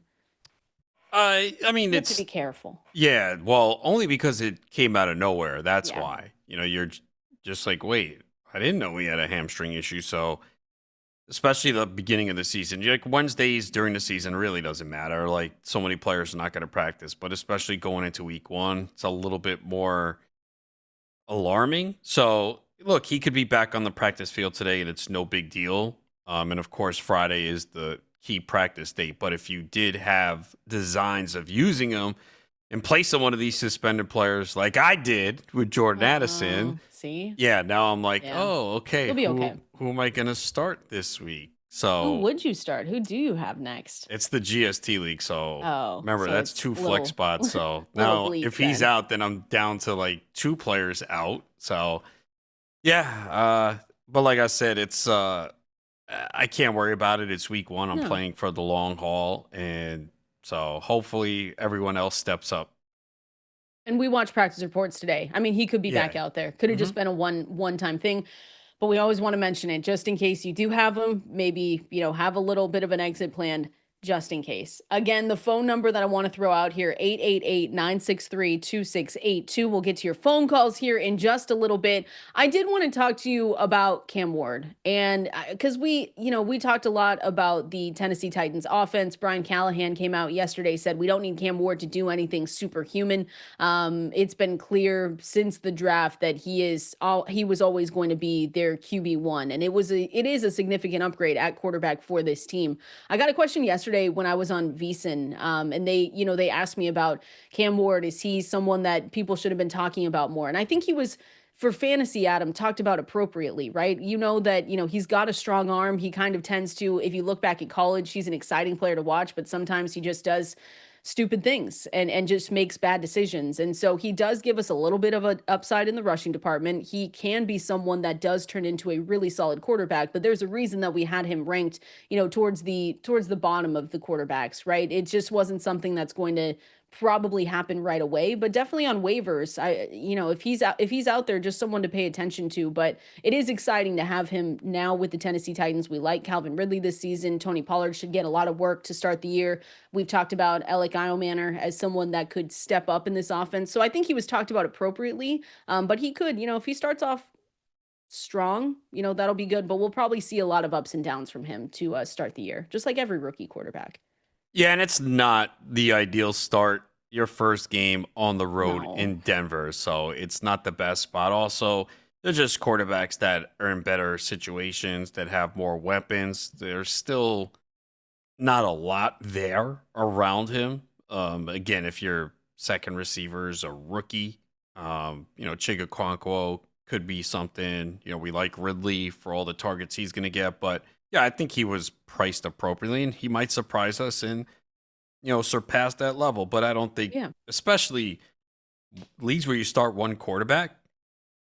I mean, You have to it's be careful. yeah. Well, only because it came out of nowhere. That's Yeah. why. You're just like, wait, I didn't know we had a hamstring issue. So, especially the beginning of the season, like Wednesdays during the season really doesn't matter. Like so many players are not going to practice, but especially going into week one, it's a little bit more alarming. So, look, he could be back on the practice field today, and it's no big deal. And of course, Friday is the key practice date. But if you did have designs of using him in place of one of these suspended players, like I did with Jordan Addison, See? yeah, now I'm like, Yeah. oh, okay, You'll be okay. who am I going to start this week? Who So would you start? Who do you have next? it's the GST league. So Oh, remember, so that's it's two a flex little spots. So little now bleak if he's then. out, then I'm down to like two players out. So yeah, but like I said, it's I can't worry about it. It's week one. I'm No. playing for the long haul, and so hopefully everyone else steps up. And we watch practice reports today. I mean, he could be Yeah. back out there. Could have just been a one-time thing. But we always want to mention it just in case you do have them. Maybe, have a little bit of an exit plan just in case. Again, the phone number that I want to throw out here, 888-963-2682. We'll get to your phone calls here in just a little bit. I did want to talk to you about Cam Ward. And because we talked a lot about the Tennessee Titans offense. Brian Callahan came out yesterday, said we don't need Cam Ward to do anything superhuman. It's been clear since the draft that he was always going to be their QB1. And it is a significant upgrade at quarterback for this team. I got a question yesterday when I was on VSiN, and they asked me about Cam Ward. Is he someone that people should have been talking about more? And I think he was, for fantasy, Adam, talked about appropriately, right? He's got a strong arm. He kind of tends to, if you look back at college, he's an exciting player to watch, but sometimes he just does stupid things and just makes bad decisions. And so he does give us a little bit of an upside in the rushing department. He can be someone that does turn into a really solid quarterback, but there's a reason that we had him ranked, towards the bottom of the quarterbacks, right? It just wasn't something that's going to probably happen right away, but definitely on waivers. If he's out there, just someone to pay attention to. But it is exciting to have him now with the Tennessee Titans. We like Calvin Ridley this season. Tony Pollard should get a lot of work to start the year. We've talked about Alec Manor as someone that could step up in this offense. So I think he was talked about appropriately. But he could, if he starts off strong, that'll be good. But we'll probably see a lot of ups and downs from him to start the year, just like every rookie quarterback. Yeah, and it's not the ideal start your first game on the road No. in Denver, so it's not the best spot. Also, they're just quarterbacks that are in better situations, that have more weapons. There's still not a lot there around him. Again, if your second receiver is a rookie, Chigakonkwo could be something. We like Ridley for all the targets he's going to get, but yeah, I think he was priced appropriately, and he might surprise us and surpass that level. But I don't think, especially leagues where you start one quarterback,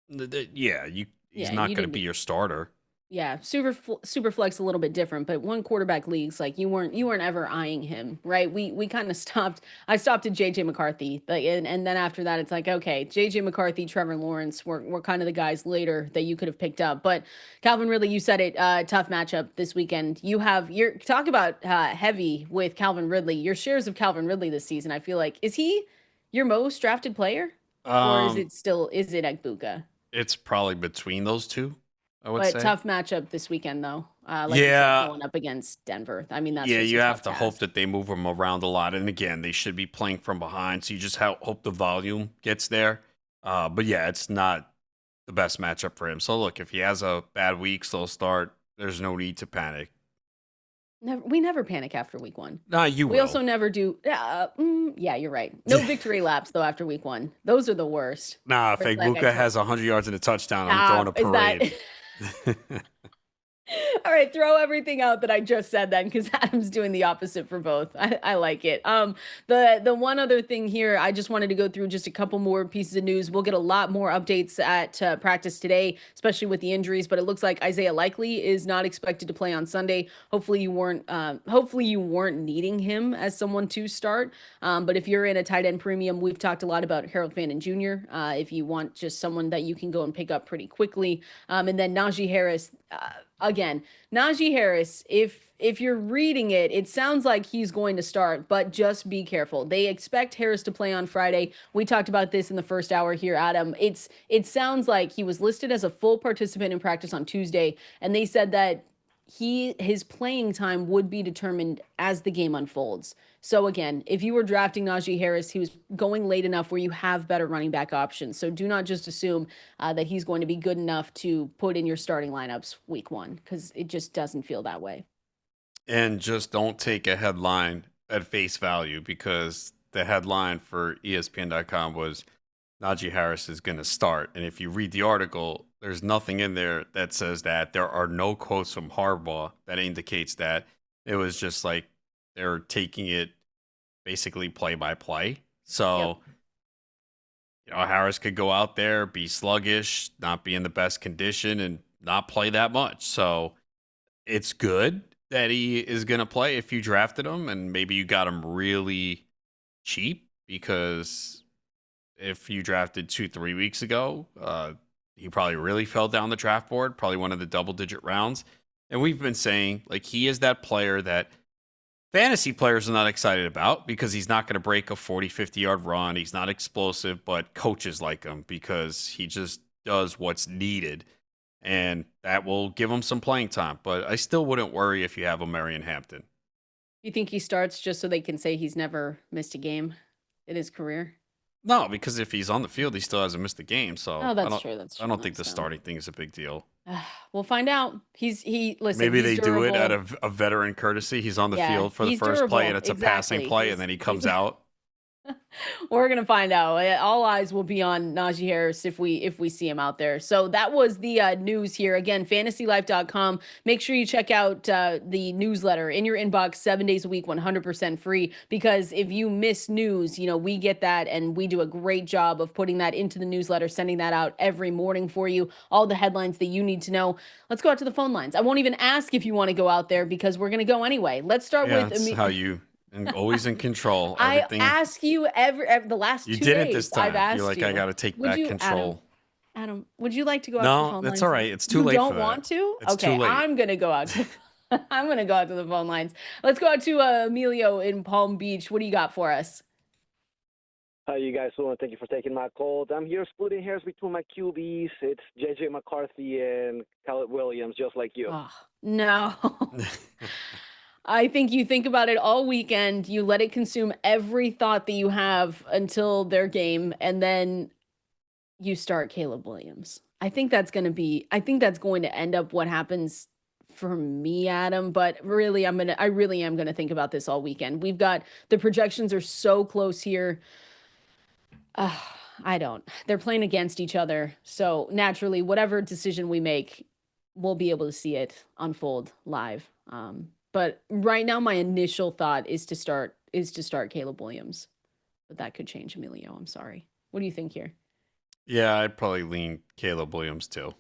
he's not going to be your starter. Yeah, super flex a little bit different, but one quarterback leagues, like you weren't ever eyeing him, right? We kind of stopped. I stopped at JJ McCarthy, like, and then after that, it's like, okay, JJ McCarthy, Trevor Lawrence were kind of the guys later that you could have picked up. But Calvin Ridley, you said it, tough matchup this weekend. You have your talk about heavy with Calvin Ridley. Your shares of Calvin Ridley this season, I feel like, is he your most drafted player, or Um, is it Egbuka? it's probably between those two, I would But say. tough matchup this weekend, though. Like you said, Yeah, going up against Denver. I mean, that's yeah, just you a have tough to hope task. that they move him around a lot. And again, they should be playing from behind, so you just hope the volume gets there. But yeah, it's not the best matchup for him. So look, if he has a bad week, slow start, there's no need to panic. We never panic after week one. Nah, you We also will. never do. Yeah, you're right. No victory laps though after week one. Those are the worst. Nah, if Where it's like Egbuka has 100 yards and a touchdown, I'm throwing a is that? parade. All right, throw everything out that I just said then, because Adam's doing the opposite for both. I like it. The one other thing here, I just wanted to go through just a couple more pieces of news. We'll get a lot more updates at practice today, especially with the injuries. But it looks like Isaiah Likely is not expected to play on Sunday. Hopefully you weren't needing him as someone to start. But if you're in a tight end premium, we've talked a lot about Harold Fannin Jr. If you want just someone that you can go and pick up pretty quickly, and then Najee Harris. Again, Najee Harris, if you're reading it, it sounds like he's going to start, but just be careful. They expect Harris to play on Friday. We talked about this in the first hour here, Adam. It sounds like he was listed as a full participant in practice on Tuesday, and they said that his playing time would be determined as the game unfolds. So again, if you were drafting Najee Harris, he was going late enough where you have better running back options. So do not just assume that he's going to be good enough to put in your starting lineups week one, because it just doesn't feel that way. And just don't take a headline at face value, because the headline for ESPN.com was Najee Harris is going to start. And if you read the article, there's nothing in there that says that. There are no quotes from Harbaugh that indicates that. It was just like they're taking it basically play by play. Yep. So, Harris could go out there, be sluggish, not be in the best condition, and not play that much. So it's good that he is going to play if you drafted him, and maybe you got him really cheap, because if you drafted 2-3 weeks ago, he probably really fell down the draft board, probably one of the double-digit rounds. And we've been saying, like, he is that player that fantasy players are not excited about, because he's not going to break a 40, 50-yard run. He's not explosive, but coaches like him because he just does what's needed, and that will give him some playing time. But I still wouldn't worry if you have Omarion Hampton. You think he starts just so they can say he's never missed a game in his career? No, because if he's on the field, he still hasn't missed a game. So Oh, that's true. That's I true. don't think the So starting thing is a big deal. we'll find out. Listen, Maybe he's they do it out durable. of a veteran courtesy. He's on the Yeah, field for the he's first play, and durable. it's a passing Exactly. play, and then he comes out. We're gonna find out. All eyes will be on Najee Harris if we see him out there. So that was the news here. Again, fantasylife.com. Make sure you check out the newsletter in your inbox 7 days a week, 100% free. Because if you miss news, we get that, and we do a great job of putting that into the newsletter, sending that out every morning for you. All the headlines that you need to know. Let's go out to the phone lines. I won't even ask if you want to go out there, because we're gonna go anyway. Let's start Yeah, with that's how you, and always in control. I Everything ask you every the last you 2 days. didn't this I've time. You're asked like, I you. got to take Would back you, Adam? control. Adam, would you like to go out to the No, phone that's lines? all right. It's too You late for don't that. want to? It's too Okay, late. I'm gonna go out. I'm gonna go out to the phone lines. Let's go out to Emilio in Palm Beach. What do you got for us? How you guys doing? Thank you for taking my call. I'm here splitting hairs between my QBs. It's JJ McCarthy and Caleb Williams, just like you. Oh, no. I think you think about it all weekend. You let it consume every thought that you have until their game, and then you start Caleb Williams. I think that's going to end up what happens for me, Adam. But really, I really am gonna think about this all weekend. We've got the projections are so close here. Uh, I don't. They're playing against each other. So naturally, whatever decision we make, we'll be able to see it unfold live. But right now, my initial thought is to start Caleb Williams. But that could change, Emilio. I'm sorry. What do you think here? Yeah, I'd probably lean Caleb Williams too.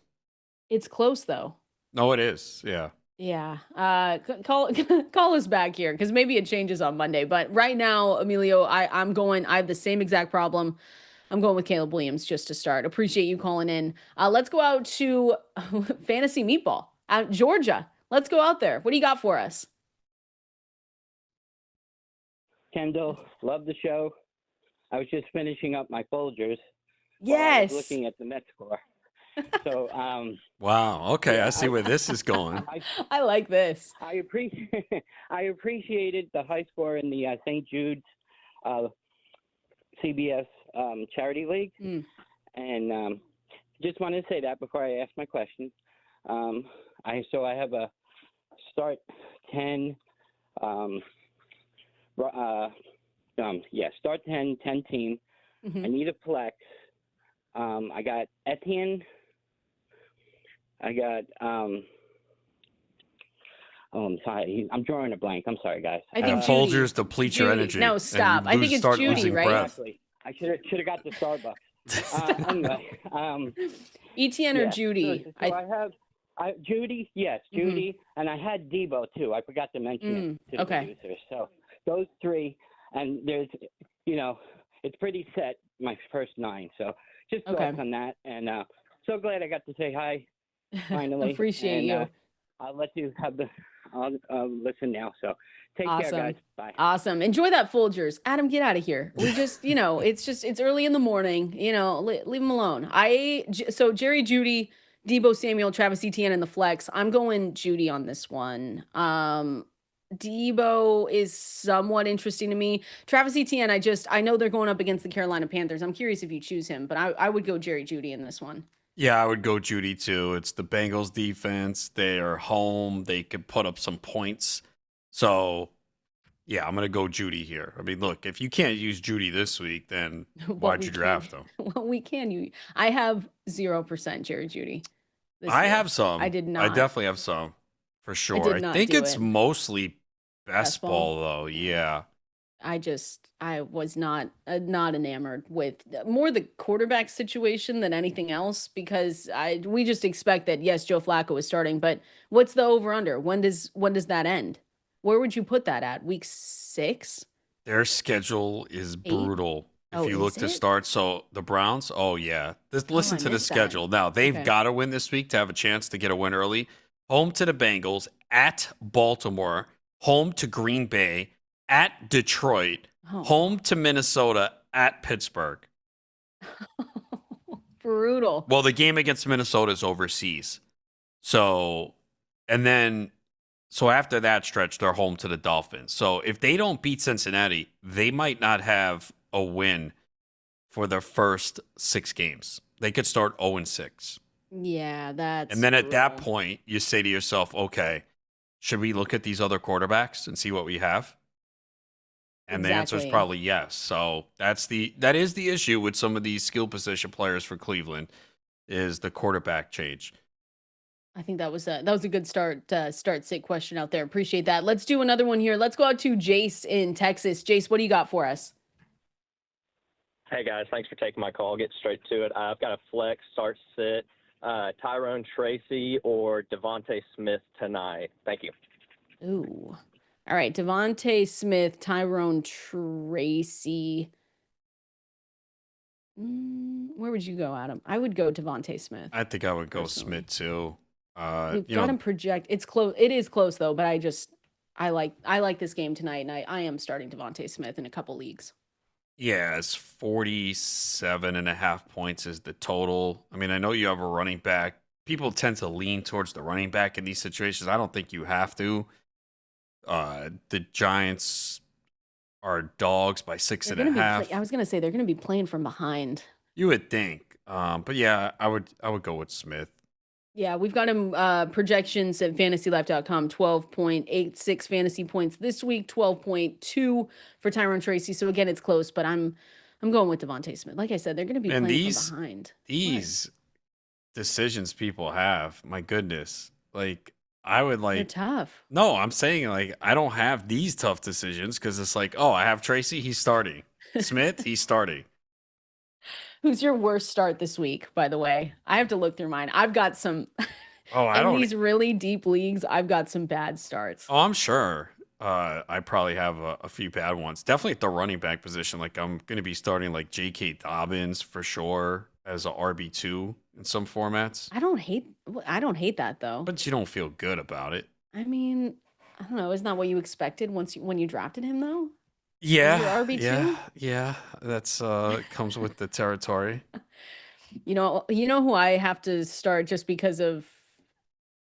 It's close though. No, it is. Yeah. Yeah. Call call us back here because maybe it changes on Monday. But right now, Emilio, I'm going. I have the same exact problem. I'm going with Caleb Williams just to start. Appreciate you calling in. Let's go out to Fantasy Meatball out Georgia. Let's go out there. What do you got for us? Kendall, love the show. I was just finishing up my Folgers. While I Yes. was looking at the Met score. So, Wow. Okay. yeah, I see where this is going. I like this. I appreciated the high score in the St. Jude's CBS Charity League. And just wanted to say that before I ask my question. I have a start 10. Start 10 team. I need a flex. I got Etienne. I got I'm sorry. I'm drawing a blank. I'm sorry, guys. I think Folgers deplete your energy. No, stop. I think it's Judy, right? Exactly. I should have got the Starbucks. Anyway, Etienne or Judy? So I have Judy, yes, Judy, and I had Debo too. I forgot to mention it to the producer. So those three, and there's, it's pretty set, my first 9. So just thoughts on that, and so glad I got to say hi finally. Appreciate you. I'll let you have I'll listen now. So take care, guys. Bye. Awesome. Enjoy that Folgers. Adam, get out of here. We just, it's early in the morning, leave him alone. So Jerry Judy, Debo Samuel, Travis Etienne, and the flex. I'm going Judy on this one. Debo is somewhat interesting to me. Travis Etienne, I know they're going up against the Carolina Panthers. I'm curious if you choose him, but I would go Jerry Judy in this one. Yeah, I would go Judy too. It's the Bengals defense. They are home. They could put up some points. So, yeah, I'm going to go Judy here. I mean, look, if you can't use Judy this week, then why'd you draft him? Well, we can. I have 0% Jerry Judy. I have some. I did not. I definitely have some for sure. I think it's mostly best ball though. Yeah. I was not enamored with more the quarterback situation than anything else because we just expect that yes, Joe Flacco is starting, but what's the over under? When does that end? Where would you put that at? Week 6? Their schedule is 8? brutal. If you look to start, so the Browns, listen to the schedule. Now, they've got to win this week to have a chance to get a win early. Home to the Bengals, at Baltimore, home to Green Bay, at Detroit, home to Minnesota, at Pittsburgh. Brutal. Well, the game against Minnesota is overseas. So after that stretch, they're home to the Dolphins. So if they don't beat Cincinnati, they might not have a win for their first 6 games. They could start 0-6. Yeah, that's And then at that point, you say to yourself, okay, should we look at these other quarterbacks and see what we have? And the answer is probably yes. So that is the issue with some of these skill position players for Cleveland is the quarterback change. I think that was a good sit question out there. Appreciate that. Let's do another one here. Let's go out to Jace in Texas. Jace, what do you got for us? Hey guys, thanks for taking my call. Get straight to it. I've got a flex start sit, Tyrone Tracy or Devontae Smith tonight. Thank you. Ooh. All right, Devontae Smith, Tyrone Tracy. Where would you go, Adam? I would go Devontae Smith. I think I would go Smith too. We've got him project. It's close. It is close though, but I like this game tonight, and I am starting Devontae Smith in a couple leagues. Yeah, it's 47.5 points is the total. I mean, I know you have a running back. People tend to lean towards the running back in these situations. I don't think you have to. The Giants are dogs by 6.5. I was gonna say they're gonna be playing from behind. You would think, but yeah, I would go with Smith. Yeah, we've got him projections at fantasylife.com, 12.86 fantasy points this week, 12.2 for Tyrone Tracy. So again, it's close, but I'm going with Devontae Smith. Like I said, they're going to be playing from behind. These decisions people have, my goodness. Like I would like they're tough. No, I'm saying like I don't have these tough decisions because it's like, oh, I have Tracy, he's starting. Smith, he's starting. Who's your worst start this week, by the way? I have to look through mine. I've got some Oh, I In don't. these really deep leagues, I've got some bad starts. Oh, I'm sure. I probably have a few bad ones. Definitely at the running back position. Like I'm going to be starting like J.K. Dobbins for sure as a RB2 in some formats. I don't hate that though. But you don't feel good about it. I mean, I don't know. Isn't that what you expected when you drafted him though? As your Yeah, RB2? yeah. That's comes with the territory. You know who I have to start just because of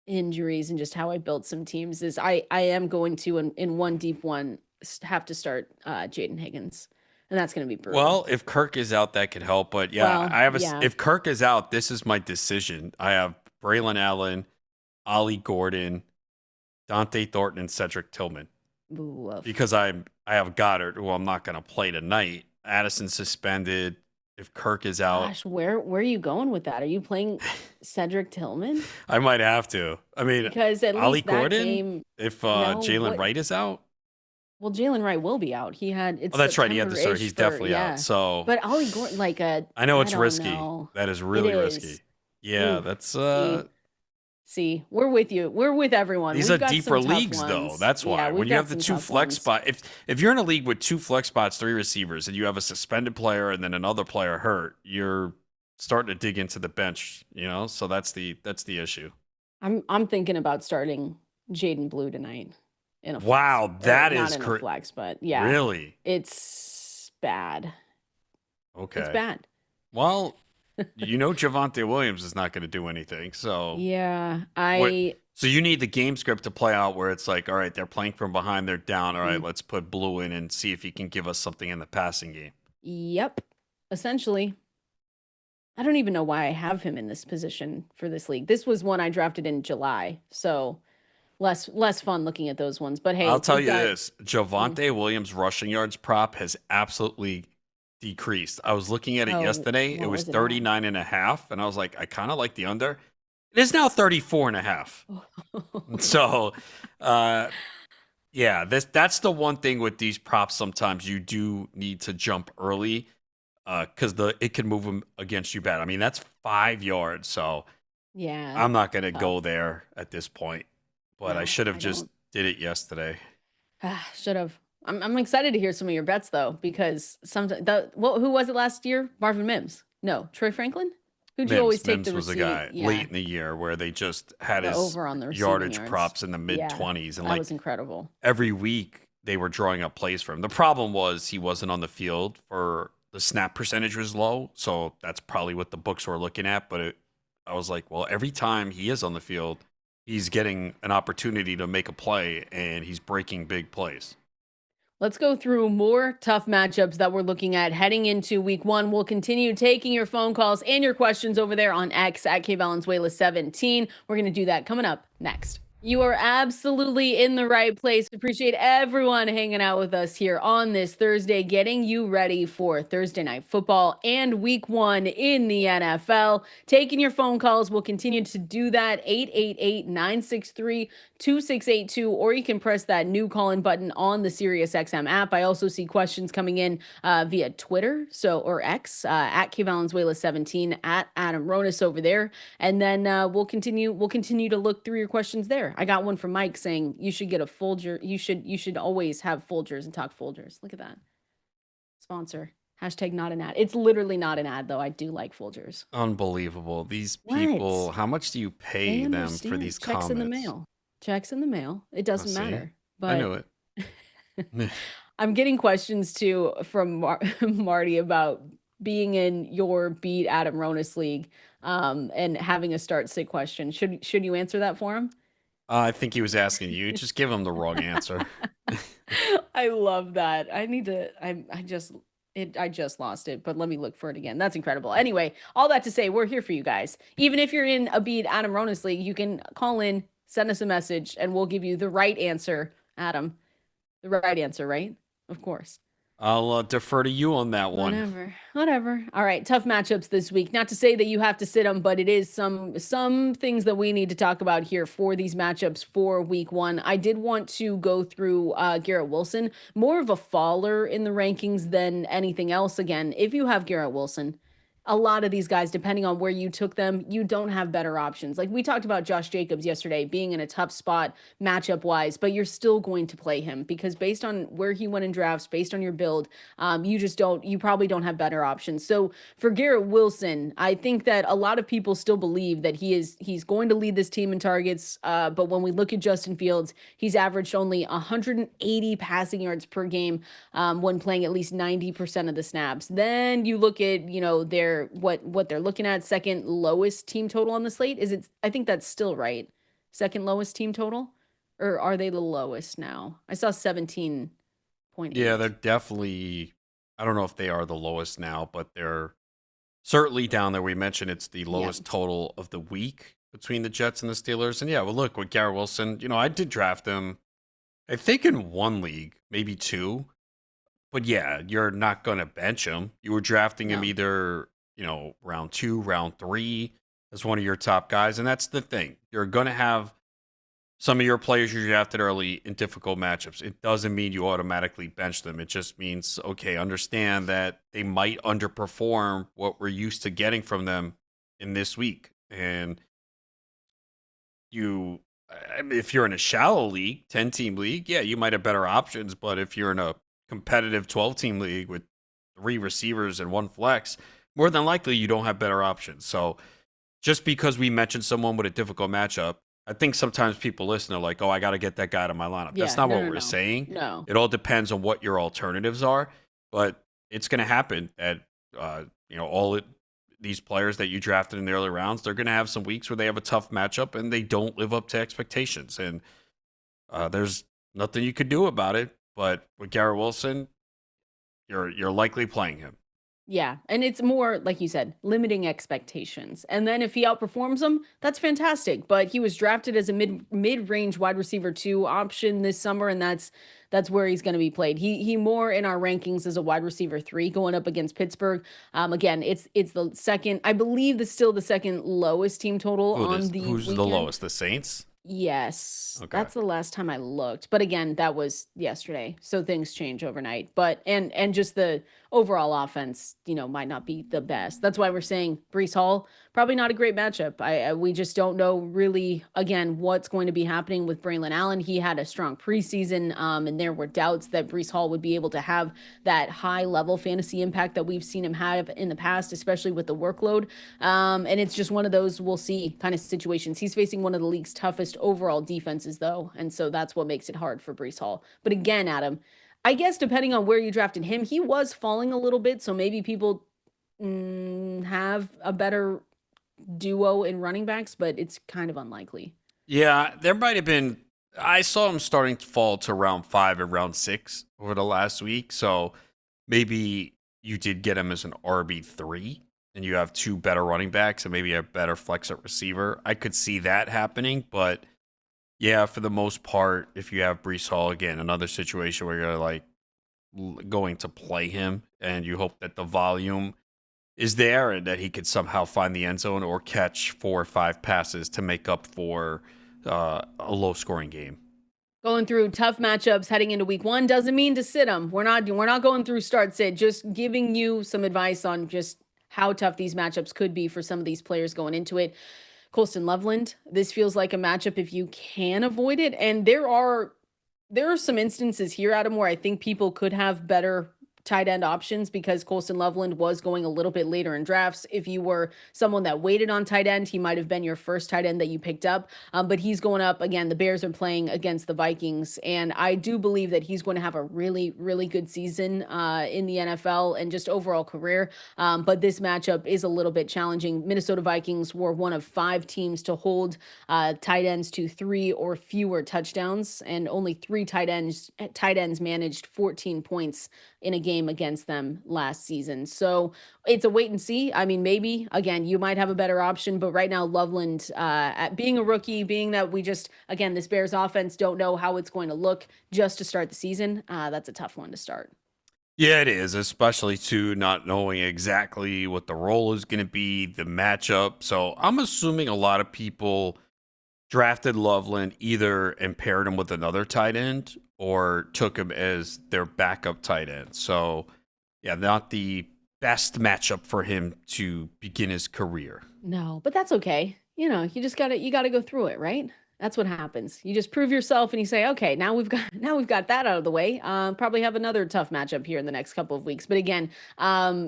injuries and just how I built some teams is I am going to in one deep one have to start Jaden Higgins, and that's going to be brutal. Well, if Kirk is out, that could help. But yeah, Well, I have yeah. if Kirk is out, this is my decision. I have Braylon Allen, Ollie Gordon, Dante Thornton, and Cedric Tillman. Ooh, Because I have Goddard, who I'm not going to play tonight. Addison suspended. If Kirk is out, gosh, where are you going with that? Are you playing Cedric Tillman? I might have to. I mean, Because at Ollie least that Gordon, game, if no, Jalen what- Wright is out. well, Jalen Wright will be out. He had it's Oh, that's right. He had the start. September-ish He's for- definitely yeah. out. So But Ollie Gordon, like I know it's don't risky. know. That is really is. risky. Yeah, Ooh, that's See, we're with you. We're with everyone. these We've are got deeper some tough leagues though. ones. That's why. Yeah, When we've you got have the some two tough flex ones. spot, if you're in a league with two flex spots, three receivers, and you have a suspended player and then another player hurt, you're starting to dig into the bench, So that's the issue. I'm thinking about starting Jaden Blue tonight in a Wow, flex. that Not is in a flex, but yeah, Really? it's bad. Okay. It's bad. Well, Javonte Williams is not going to do anything. So Yeah, So you need the game script to play out where it's like, all right, they're playing from behind, they're down. All right, let's put Blue in and see if he can give us something in the passing game. Yep. Essentially. I don't even know why I have him in this position for this league. This was one I drafted in July, so less fun looking at those ones. But hey, I'll tell we've you got- this, Javonte Williams rushing yards prop has absolutely decreased. I was looking at it Oh, yesterday. what It was was it at? 39.5, and I was like, I kind of like the under. It is now 34.5. So, yeah, that's the one thing with these props. Sometimes you do need to jump early because it can move them against you bad. I mean, that's 5 yards, so yeah. I'm not going to go there at this point. But I No, should have I just don't. did it yesterday. Should have. I'm excited to hear some of your bets though, because sometimes who was it last year? Marvin Mims. No, Troy Franklin. Who'd you always take Mims the was a receipt? guy Yeah, late in the year where they just had the his over on the receiving yardage yards. props in the mid Yeah, 20s, and that like was incredible. every week they were drawing up plays for him. The problem was he wasn't on the field for the snap percentage was low, so that's probably what the books were looking at. But I was like, well, every time he is on the field, he's getting an opportunity to make a play, and he's breaking big plays. Let's go through more tough matchups that we're looking at heading into week 1. We'll continue taking your phone calls and your questions over there on X at KValenzuela17. We're going to do that coming up next. You are absolutely in the right place. Appreciate everyone hanging out with us here on this Thursday, getting you ready for Thursday night football and week 1 in the NFL. Taking your phone calls. We'll continue to do that. 888-963-2682, or you can press that new call-in button on the Sirius XM app. I also see questions coming in via Twitter, or X, at KValenzuela17, at Adam Ronis over there. And then we'll continue to look through your questions there. I got one from Mike saying you should get a Folger. You should always have Folgers and talk Folgers. Look at that. Sponsor. Hashtag not an ad. It's literally not an ad though. I do like Folgers. Unbelievable. These What? people, how much do you pay They them for understand. these Checks comments? in the mail. Checks in the mail. It doesn't see. matter. I But knew it. I'm getting questions too from Marty about being in your beat Adam Ronis league and having a start sit question. Should you answer that for him? I think he was asking you. Just give him the wrong answer. I love that. I just lost it, but let me look for it again. That's incredible. Anyway, all that to say, we're here for you guys. Even if you're in a beat Adam Ronis league, you can call in, send us a message, and we'll give you the right answer, Adam. The right answer, right? Of course. I'll defer to you on that one. Whatever. All right. Tough matchups this week. Not to say that you have to sit them, but it is some things that we need to talk about here for these matchups for week 1. I did want to go through Garrett Wilson, more of a faller in the rankings than anything else. Again, if you have Garrett Wilson, a lot of these guys, depending on where you took them, you don't have better options. Like we talked about Josh Jacobs yesterday being in a tough spot matchup wise, but you're still going to play him because based on where he went in drafts, based on your build, you probably don't have better options. So for Garrett Wilson, I think that a lot of people still believe that he's going to lead this team in targets. But when we look at Justin Fields, he's averaged only 180 passing yards per game when playing at least 90% of the snaps. Then you look at, what they're looking at, second lowest team total on the slate. I think that's still right. Second lowest team total, or are they the lowest now? I saw 17.8. Yeah, they're definitely, I don't know if they are the lowest now, but they're certainly down there. We mentioned it's the lowest total of the week between the Jets and the Steelers. And yeah, well, look, with Garrett Wilson, I did draft him, I think in one league, maybe two. But yeah, you're not going to bench him. You were drafting him either, round 2, round 3 as one of your top guys. And that's the thing. You're going to have some of your players you drafted early in difficult matchups. It doesn't mean you automatically bench them. It just means, okay, understand that they might underperform what we're used to getting from them in this week. And if you're in a shallow league, 10-team league, yeah, you might have better options. But if you're in a competitive 12-team league with 3 receivers and 1 flex, more than likely you don't have better options. So just because we mentioned someone with a difficult matchup, I think sometimes people listen are like, oh, I got to get that guy out of my lineup. That's not what we're saying. No. It all depends on what your alternatives are, but it's going to happen that, these players that you drafted in the early rounds, they're going to have some weeks where they have a tough matchup and they don't live up to expectations. And there's nothing you could do about it. But with Garrett Wilson, you're likely playing him. Yeah, and it's more, like you said, limiting expectations. And then if he outperforms them, that's fantastic. But he was drafted as a mid-range wide receiver 2 option this summer, and that's where he's going to be played. He more in our rankings as a wide receiver 3 going up against Pittsburgh. Again, it's the second, I believe, still the second lowest team total on the Who's weekend. the lowest? The Saints? Yes, Okay. that's the last time I looked. But again, that was yesterday, so things change overnight. But and just the overall offense, might not be the best. That's why we're saying Breece Hall, probably not a great matchup. We just don't know really, again, what's going to be happening with Braylon Allen. He had a strong preseason, and there were doubts that Breece Hall would be able to have that high level fantasy impact that we've seen him have in the past, especially with the workload. And it's just one of those we'll see kind of situations. He's facing one of the league's toughest overall defenses, though, and so that's what makes it hard for Breece Hall. But again, Adam, I guess depending on where you drafted him, he was falling a little bit, so maybe people have a better duo in running backs, but it's kind of unlikely. Yeah, there might have been. I saw him starting to fall to round 5 and round 6 over the last week, so maybe you did get him as an RB3, and you have 2 better running backs and maybe a better flex at receiver. I could see that happening, but yeah, for the most part, if you have Breece Hall, again, another situation where you're going to play him and you hope that the volume is there and that he could somehow find the end zone or catch 4 or 5 passes to make up for a low scoring game. Going through tough matchups heading into week 1 doesn't mean to sit them. We're not going through start sit, just giving you some advice on just how tough these matchups could be for some of these players going into it. Colston Loveland, this feels like a matchup if you can avoid it. And there are some instances here, Adam, where I think people could have better tight end options because Colston Loveland was going a little bit later in drafts. If you were someone that waited on tight end, he might have been your first tight end that you picked up. But he's going up again. The Bears are playing against the Vikings, and I do believe that he's going to have a really, really good season in the NFL and just overall career. But this matchup is a little bit challenging. Minnesota Vikings were one of 5 teams to hold tight ends to 3 or fewer touchdowns, and only 3 tight ends managed 14 points in a game against them last season. So it's a wait and see. I mean, maybe, again, you might have a better option, but right now Loveland, at being a rookie, being that this Bears offense don't know how it's going to look just to start the season, that's a tough one to start. Yeah, it is, especially to not knowing exactly what the role is going to be, the matchup. So I'm assuming a lot of people drafted Loveland either and paired him with another tight end or took him as their backup tight end. So, yeah, not the best matchup for him to begin his career. No, but that's okay. You gotta go through it, right? That's what happens. You just prove yourself and you say, okay, now we've got that out of the way. Probably have another tough matchup here in the next couple of weeks. But again,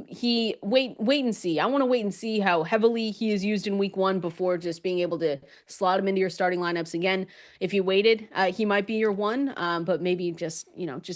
he wait and see. I want to wait and see how heavily he is used in week 1 before just being able to slot him into your starting lineups again. If you waited, he might be your one. But maybe just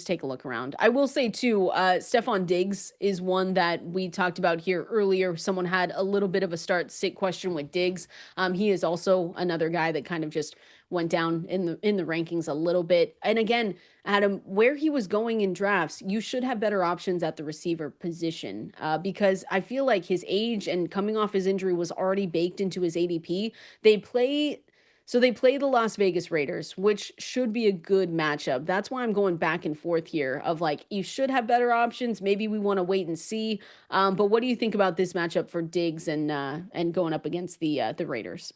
take a look around. I will say too, Stephon Diggs is one that we talked about here earlier. Someone had a little bit of a start sit question with Diggs. He is also another guy that kind of just went down in the rankings a little bit. And again, Adam, where he was going in drafts, you should have better options at the receiver position because I feel like his age and coming off his injury was already baked into his ADP. They play the Las Vegas Raiders, which should be a good matchup. That's why I'm going back and forth here of like, you should have better options. Maybe we want to wait and see. But what do you think about this matchup for Diggs and going up against the Raiders?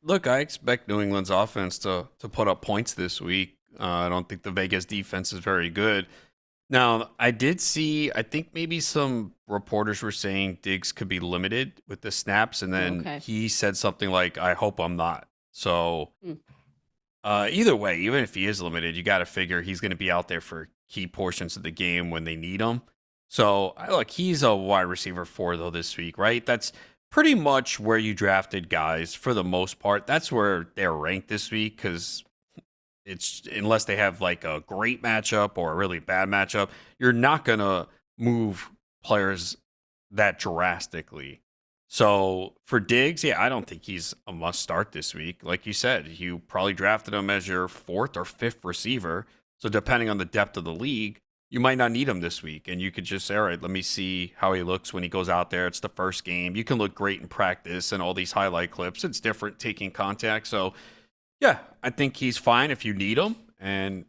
Look, I expect New England's offense to put up points this week. I don't think the Vegas defense is very good. Now, I did see, I think maybe some reporters were saying Diggs could be limited with the snaps, and then he said something like, I hope I'm not. So either way, even if he is limited, you got to figure he's going to be out there for key portions of the game when they need him. So, look, he's a wide receiver 4, though, this week, right? That's pretty much where you drafted guys for the most part. That's where they're ranked this week because it's unless they have like a great matchup or a really bad matchup, you're not going to move players that drastically. So for Diggs, yeah, I don't think he's a must start this week. Like you said, you probably drafted him as your 4th or 5th receiver. So depending on the depth of the league, you might not need him this week. And you could just say, all right, let me see how he looks when he goes out there. It's the first game. You can look great in practice and all these highlight clips. It's different taking contact. So yeah, I think he's fine if you need him. And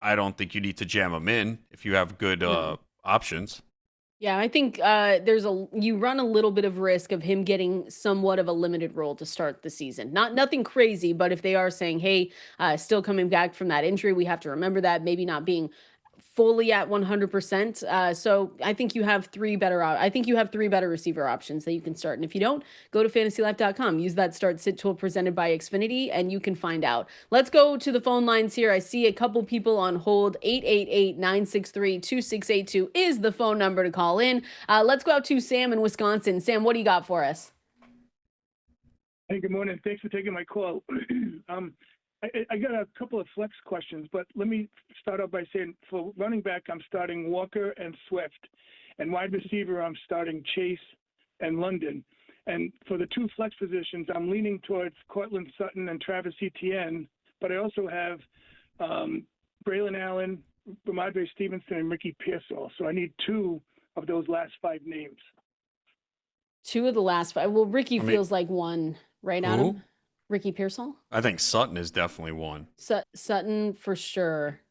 I don't think you need to jam him in if you have good options. Yeah, I think you run a little bit of risk of him getting somewhat of a limited role to start the season. Nothing crazy, but if they are saying, "Hey, still coming back from that injury," we have to remember that maybe not being fully at 100%. So I think you have three better receiver options that you can start. And if you don't, go to fantasylife.com. Use that start sit tool presented by Xfinity and you can find out. Let's go to the phone lines here. I see a couple people on hold. 888-963-2682 is the phone number to call in. Let's go out to Sam in Wisconsin. Sam, what do you got for us? Hey, good morning. Thanks for taking my call. I got a couple of flex questions, but let me start out by saying for running back, I'm starting Walker and Swift. And wide receiver, I'm starting Chase and London. And for the 2 flex positions, I'm leaning towards Cortland Sutton and Travis Etienne, but I also have Braylon Allen, Ramondre Stevenson, and Ricky Pearsall. So I need 2 of those last 5 names. 2 of the last 5. Well, Ricky feels like one, right, Adam? Ricky Pearsall? I think Sutton is definitely one. Sutton for sure.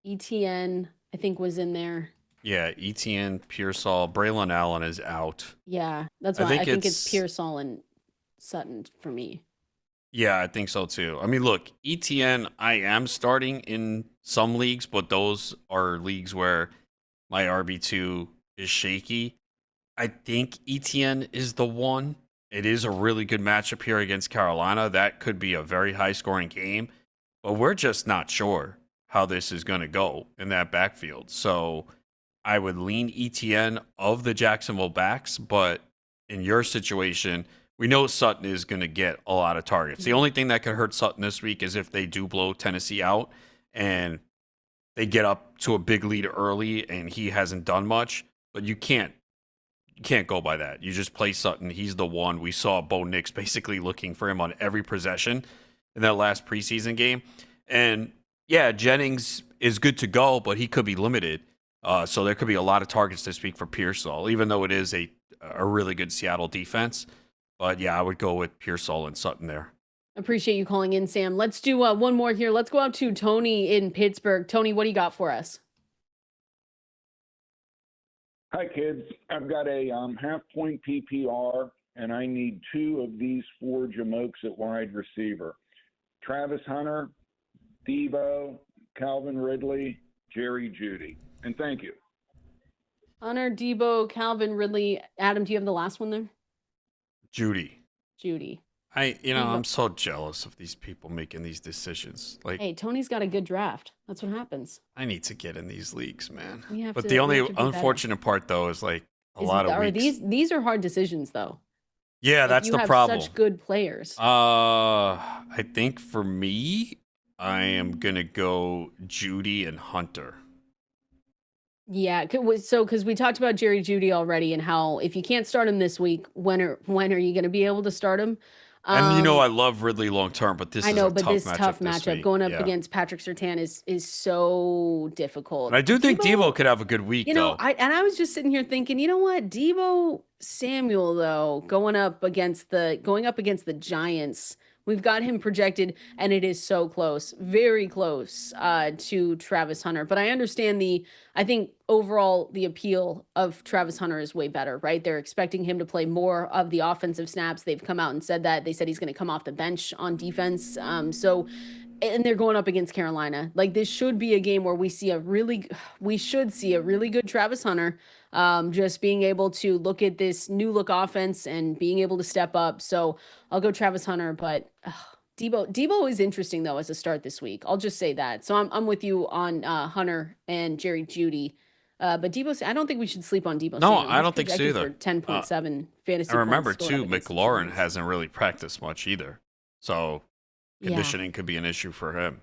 ETN, I think, was in there. Yeah, ETN, Pearsall, Braylon Allen is out. Yeah, that's why I think it's Pearsall and Sutton for me. Yeah, I think so too. I mean, look, ETN, I am starting in some leagues, but those are leagues where my RB2 is shaky. I think ETN is the one. It is a really good matchup here against Carolina. That could be a very high-scoring game, but we're just not sure how this is going to go in that backfield. So I would lean ETN of the Jacksonville backs, but in your situation, we know Sutton is going to get a lot of targets. The only thing that could hurt Sutton this week is if they do blow Tennessee out and they get up to a big lead early and he hasn't done much, but you can't go by that. You just play Sutton. He's the one. We saw Bo Nix basically looking for him on every possession in that last preseason game. And yeah, Jennings is good to go, but he could be limited. So there could be a lot of targets this week for Pearsall, even though it is a really good Seattle defense. But yeah, I would go with Pearsall and Sutton there. Appreciate you calling in, Sam. Let's do one more here. Let's go out to Tony in Pittsburgh. Tony, what do you got for us? Hi, kids. I've got a half-point PPR, and I need 2 of these 4 Jamokes at wide receiver. Travis Hunter, Debo, Calvin Ridley, Jerry Jeudy. And thank you. Hunter, Debo, Calvin, Ridley. Adam, do you have the last one there? Judy. Judy. I'm so jealous of these people making these decisions. Like, hey, Tony's got a good draft. That's what happens. I need to get in these leagues, man. But the only unfortunate part, though, is like a lot of weeks. These are hard decisions, though. Yeah, like, that's the problem. Such good players. I think for me, I am gonna go Judy and Hunter. Yeah, because we talked about Jerry Jeudy already and how if you can't start him this week, when are you going to be able to start him? And I love Ridley long term, but this is a tough matchup going up against Patrick Surtain is so difficult. And I do think Debo could have a good week, though. I was just sitting here thinking, you know what, Debo Samuel though going up against the Giants. We've got him projected, and it is so close, very close to Travis Hunter. But I understand I think overall the appeal of Travis Hunter is way better, right? They're expecting him to play more of the offensive snaps. They've come out and said that. They said he's going to come off the bench on defense. And they're going up against Carolina. Like, this should be a game where we should see a really good Travis Hunter, just being able to look at this new look offense and being able to step up. So I'll go Travis Hunter, but Debo is interesting though as a start this week. I'll just say that. So I'm with you on Hunter and Jerry Jeudy. But Debo, I don't think we should sleep on Debo. No, I don't think so either. 10.7 fantasy. And remember too, McLaurin hasn't really practiced much either. So conditioning could be an issue for him.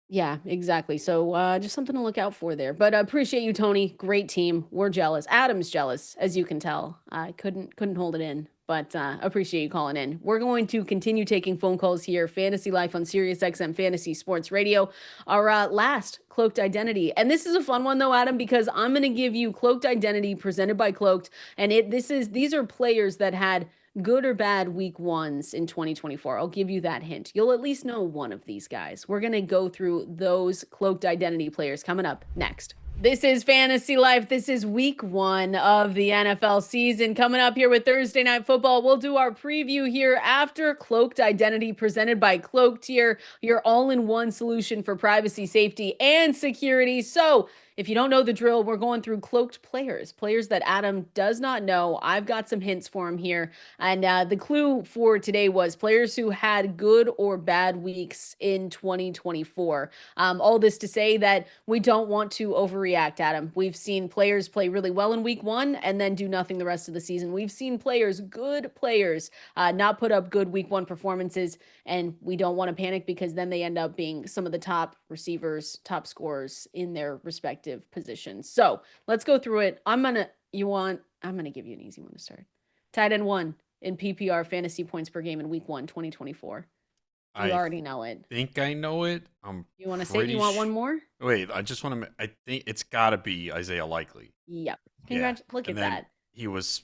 Yeah, exactly. So just something to look out for there. But I appreciate you, Tony. Great team. We're jealous. Adam's jealous, as you can tell. I couldn't hold it in, but appreciate you calling in. We're going to continue taking phone calls here. Fantasy Life on Sirius XM Fantasy Sports Radio. Our last Cloaked Identity. And this is a fun one though, Adam, because I'm going to give you Cloaked Identity presented by Cloaked. And these are players that had good or bad week ones in 2024. I'll give you that hint. You'll at least know one of these guys. We're going to go through those Cloaked Identity players coming up next. This is Fantasy Life. This is week 1 of the NFL season. Coming up here with Thursday Night Football, we'll do our preview here after Cloaked Identity presented by Cloaked here, your all-in-one solution for privacy, safety, and security. So if you don't know the drill, we're going through cloaked players that Adam does not know. I've got some hints for him here. And the clue for today was players who had good or bad weeks in 2024. All this to say that we don't want to overreact, Adam. We've seen players play really well in week 1 and then do nothing the rest of the season. We've seen good players, not put up good week 1 performances. And we don't want to panic because then they end up being some of the top receivers, top scorers in their respective positions. So let's go through it. I'm going to give you an easy one to start. Tight end 1 in PPR fantasy points per game in week 1, 2024. You already know it. I think I know it. You want to say you want one more? Wait, I just want to, I think it's got to be Isaiah Likely. Yep. Congratulations. Look at that. He was,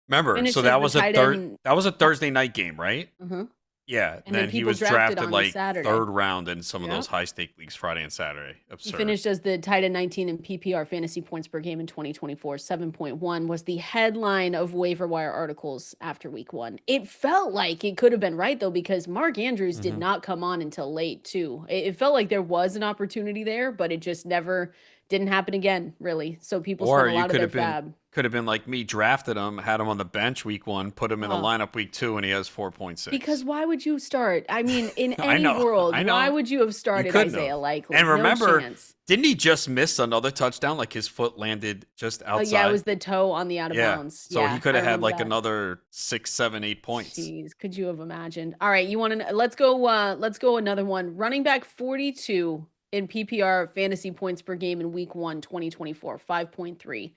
remember, so that was a Thursday night game, right? Mm-hmm. Yeah, and then he was drafted like Saturday. 3rd round in some of those high-stake leagues Friday and Saturday. Absurd. He finished as the tight end 19 in PPR fantasy points per game in 2024. 7.1 was the headline of waiver wire articles after week 1. It felt like it could have been right, though, because Mark Andrews did not come on until late, too. It felt like there was an opportunity there, but it just never didn't happen again, really. So people spent a lot of their fab. Could have been like me, drafted him, had him on the bench week 1, put him in the lineup week 2, and he has 4.6. Because why would you start? I mean, in any world, why would you have started Isaiah Likely? And remember, didn't he just miss another touchdown? Like his foot landed just outside. Yeah, it was the toe on the out of bounds. So he could have had like another 6, 7, 8 points. Jeez, could you have imagined? All right, you want to let's go another one. Running back 42 in PPR fantasy points per game in week 1, 2024, 5.3.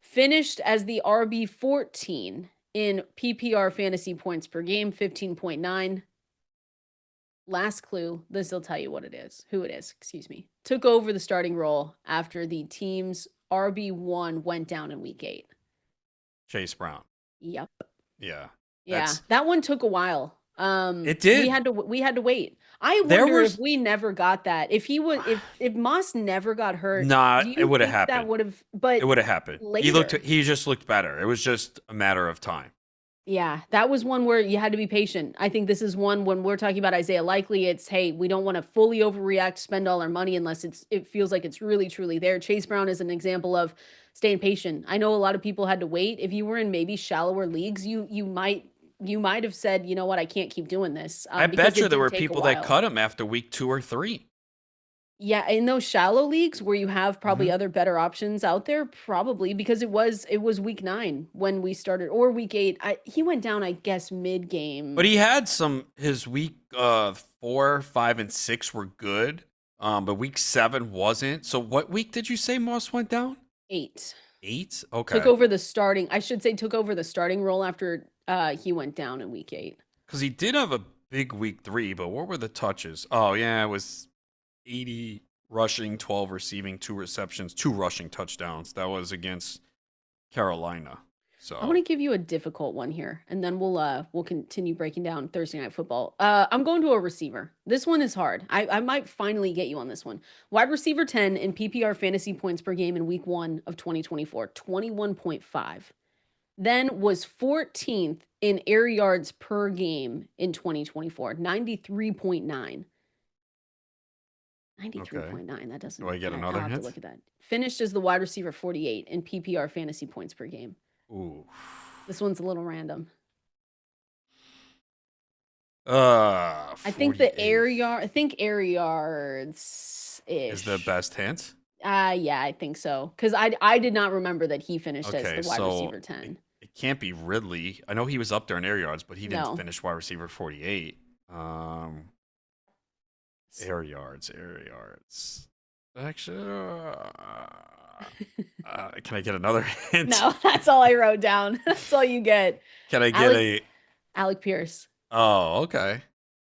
Finished as the RB 14 in PPR fantasy points per game, 15.9. Last clue, this will tell you what it is, who it is, took over the starting role after the team's RB1 went down in week 8. Chase Brown. Yep. Yeah. That one took a while. It did. We had to wait. I wonder if we never got that. If Moss never got hurt, it would have happened. But it would have happened. Later. He just looked better. It was just a matter of time. Yeah, that was one where you had to be patient. I think this is one when we're talking about Isaiah Likely, it's hey, we don't want to fully overreact, spend all our money unless it feels like it's really truly there. Chase Brown is an example of staying patient. I know a lot of people had to wait. If you were in maybe shallower leagues, you might have said, you know what, I can't keep doing this I because bet you it there did were take a people that while. cut him after week 2 or 3. Yeah, in those shallow leagues where you have probably Mhm. other better options out there, probably because it was week 9 when we started or week 8. He went down, I guess, mid But game. he had his week 4, 5, and 6 were good. But week 7 wasn't. So what week did you say Moss went down? 8. 8? Took Okay. over the starting. I should say took over the starting role after he went down in week 8. Because he did have a big week 3, but what were the touches? Oh yeah, it was 80 rushing, 12 receiving, 2 receptions, 2 rushing touchdowns. That was against Carolina. I want to So give you a difficult one here, and then we'll continue breaking down Thursday Night Football. I'm going to a receiver. This one is hard. I might finally get you on this one. Wide receiver 10 in PPR fantasy points per game in week 1 of 2024, 21.5. Then was 14th in air yards per game in 2024, 93.9. okay. 93.9. That doesn't, Do I get I'll another have to hint? look at that. Finished as the wide receiver 48 in PPR fantasy points per game. Ooh. This one's a little random. I think the 48 air yards is the ish. best hint. Yeah, I think so. Because I did not remember that he finished as Okay, the wide so receiver 10. it can't be Ridley. I know he was up there in air yards, but he didn't No. finish wide receiver 48. Air yards. Actually, can I get another hint? No, that's all I wrote down. That's all you get. Can I get Alec Pierce, Oh, okay.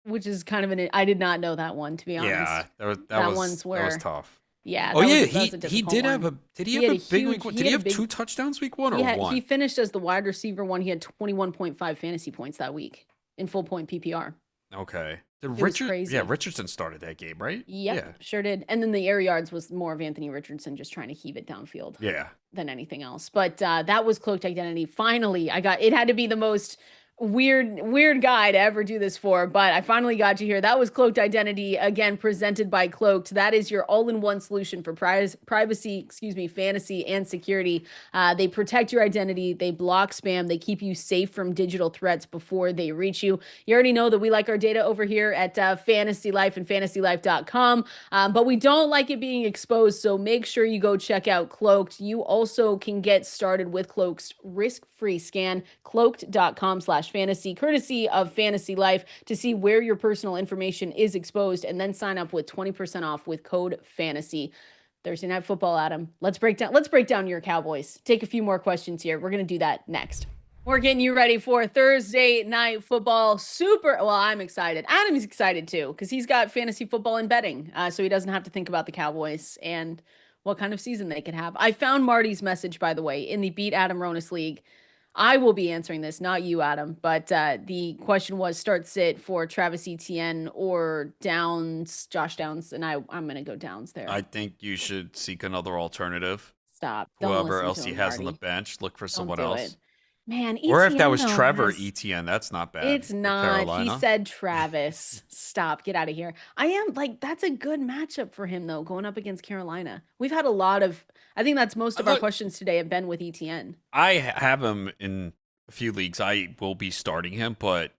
which is kind of I did not know that one, to be Yeah, honest. that One's was where, tough. yeah, Oh yeah, that was a he difficult did have one. did he He have had a a big week? huge, Did he have 2 touchdowns week 1 or he 1? finished as the wide receiver 1. He had 21.5 fantasy points that week in full point PPR. Okay. It was crazy. Richardson started that game, right? Yep, Yeah. sure did. And then the air yards was more of Anthony Richardson just trying to heave it downfield Yeah. than anything else. But that was Cloaked Identity. Finally, it had to be the most weird guy to ever do this for, but I finally got you here. That was Cloaked Identity, again presented by Cloaked. That is your all-in-one solution for privacy, fantasy and security. They protect your identity, they block spam, they keep you safe from digital threats before they reach you. You already know that we like our data over here at Fantasy Life and fantasylife.com, but we don't like it being exposed, so make sure you go check out Cloaked. You also can get started with Cloaked's risk-free scan, cloaked.com/fantasy, courtesy of Fantasy Life, to see where your personal information is exposed, and then sign up with 20% off with code FANTASY. Thursday Night Football, Adam. Let's break down your Cowboys. Take a few more questions here. We're going to do that next. We're getting you ready for Thursday Night Football. Well, I'm excited. Adam's excited too, because he's got fantasy football and betting, so he doesn't have to think about the Cowboys and what kind of season they could have. I found Marty's message, by the way, in the Beat Adam Ronis League. I will be answering this, not you, Adam. But the question was start sit for Travis Etienne or Downs, Josh Downs, and I'm going to go Downs there. I think you should seek another alternative. Stop. Don't Whoever listen else to he him, has on the Marty. bench, look for someone Don't do else. it. Man, Or if that Etienne, was though, Trevor has... Etienne, that's not bad. It's for not. Carolina. He said Travis. Stop. Get out of here. That's a good matchup for him, though, going up against Carolina. We've had a lot of, I think that's most of our questions today have been with Etienne. I have him in a few leagues. I will be starting him, but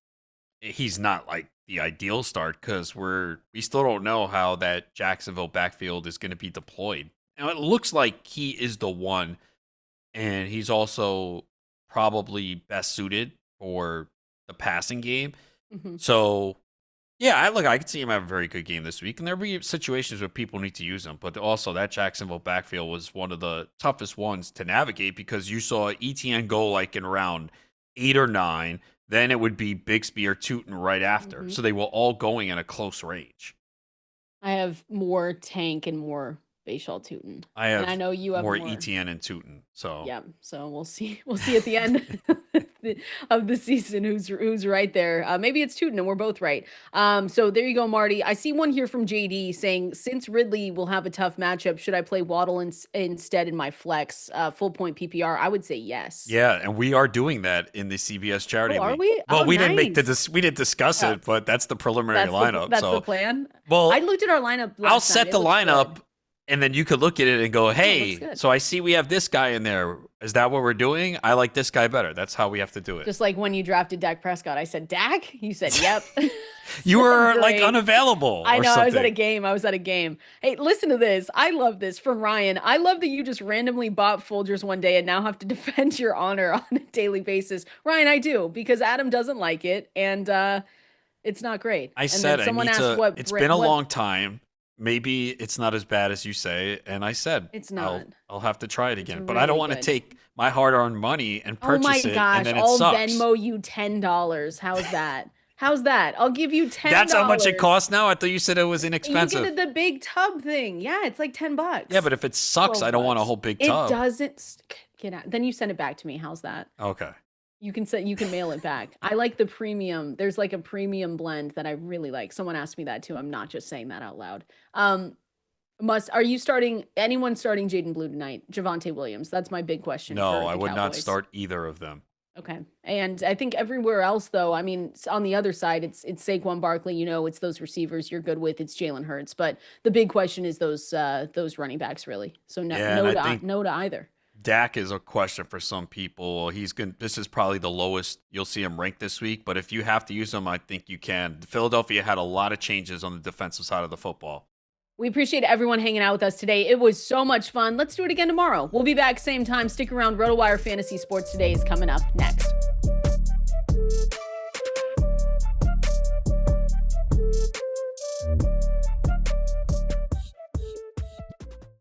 he's not like the ideal start because we still don't know how that Jacksonville backfield is going to be deployed. Now, it looks like he is the one, and he's also probably best suited for the passing game. Mm-hmm. So, yeah, I could see him have a very good game this week, and there'll be situations where people need to use him. But also, that Jacksonville backfield was one of the toughest ones to navigate because you saw ETN go like in round 8 or 9. Then it would be Bixby or Tootin right after. Mm-hmm. So they were all going in a close range. I have more Tank and more Bashal Tootin. I have and I know you have more ETN and Tootin. So yeah, so we'll see. We'll see at the end. of the season who's right there. Maybe it's Tootin and we're both right. So there you go, Marty. I see one here from JD saying, since Ridley will have a tough matchup, should I play Waddle instead in my flex full point PPR? I would say yes. Yeah, and we are doing that in the CBS charity are league. we? Well, we nice. we didn't discuss it, but that's the preliminary lineup. That's the plan. Well, I looked at our lineup. I'll set the lineup. Good. And then you could look at it and go, hey, so I see we have this guy in there. Is that what we're doing? I like this guy better. That's how we have to do it. Just like when you drafted Dak Prescott. I said, Dak? You said, yep. You were like unavailable. I know. I was at a game. Hey, listen to this. I love this from Ryan. I love that you just randomly bought Folgers one day and now have to defend your honor on a daily basis. Ryan, I do, because Adam doesn't like it. And it's not great. I said, someone asked it's been a long time. Maybe it's not as bad as you say. And I said, it's not. I'll have to try it again. But really I don't want to take my hard-earned money and purchase it. Gosh, and then I'll it sucks. Venmo you $10. How's that? How's that? I'll give you $10. That's how much it costs now? I thought you said it was inexpensive. You get the big tub thing. Yeah, it's like $10. Yeah, but if it sucks, I don't want a whole big tub. It doesn't. Get out. Then you send it back to me. How's that? Okay. You can mail it back. I like the premium. There's like a premium blend that I really like. Someone asked me that too. I'm not just saying that out loud. Are you starting Jaden Blue tonight? Javonte Williams. That's my big question. No, I would not start either of them. Okay. And I think everywhere else though, I mean, on the other side, it's Saquon Barkley, it's those receivers you're good with, it's Jalen Hurts, but the big question is those running backs really. So no to either. Dak is a question for some people. This is probably the lowest you'll see him ranked this week, but if you have to use him, I think you can. Philadelphia had a lot of changes on the defensive side of the football. We appreciate everyone hanging out with us today. It was so much fun. Let's do it again tomorrow. We'll be back same time. Stick around. RotoWire Fantasy Sports Today is coming up next.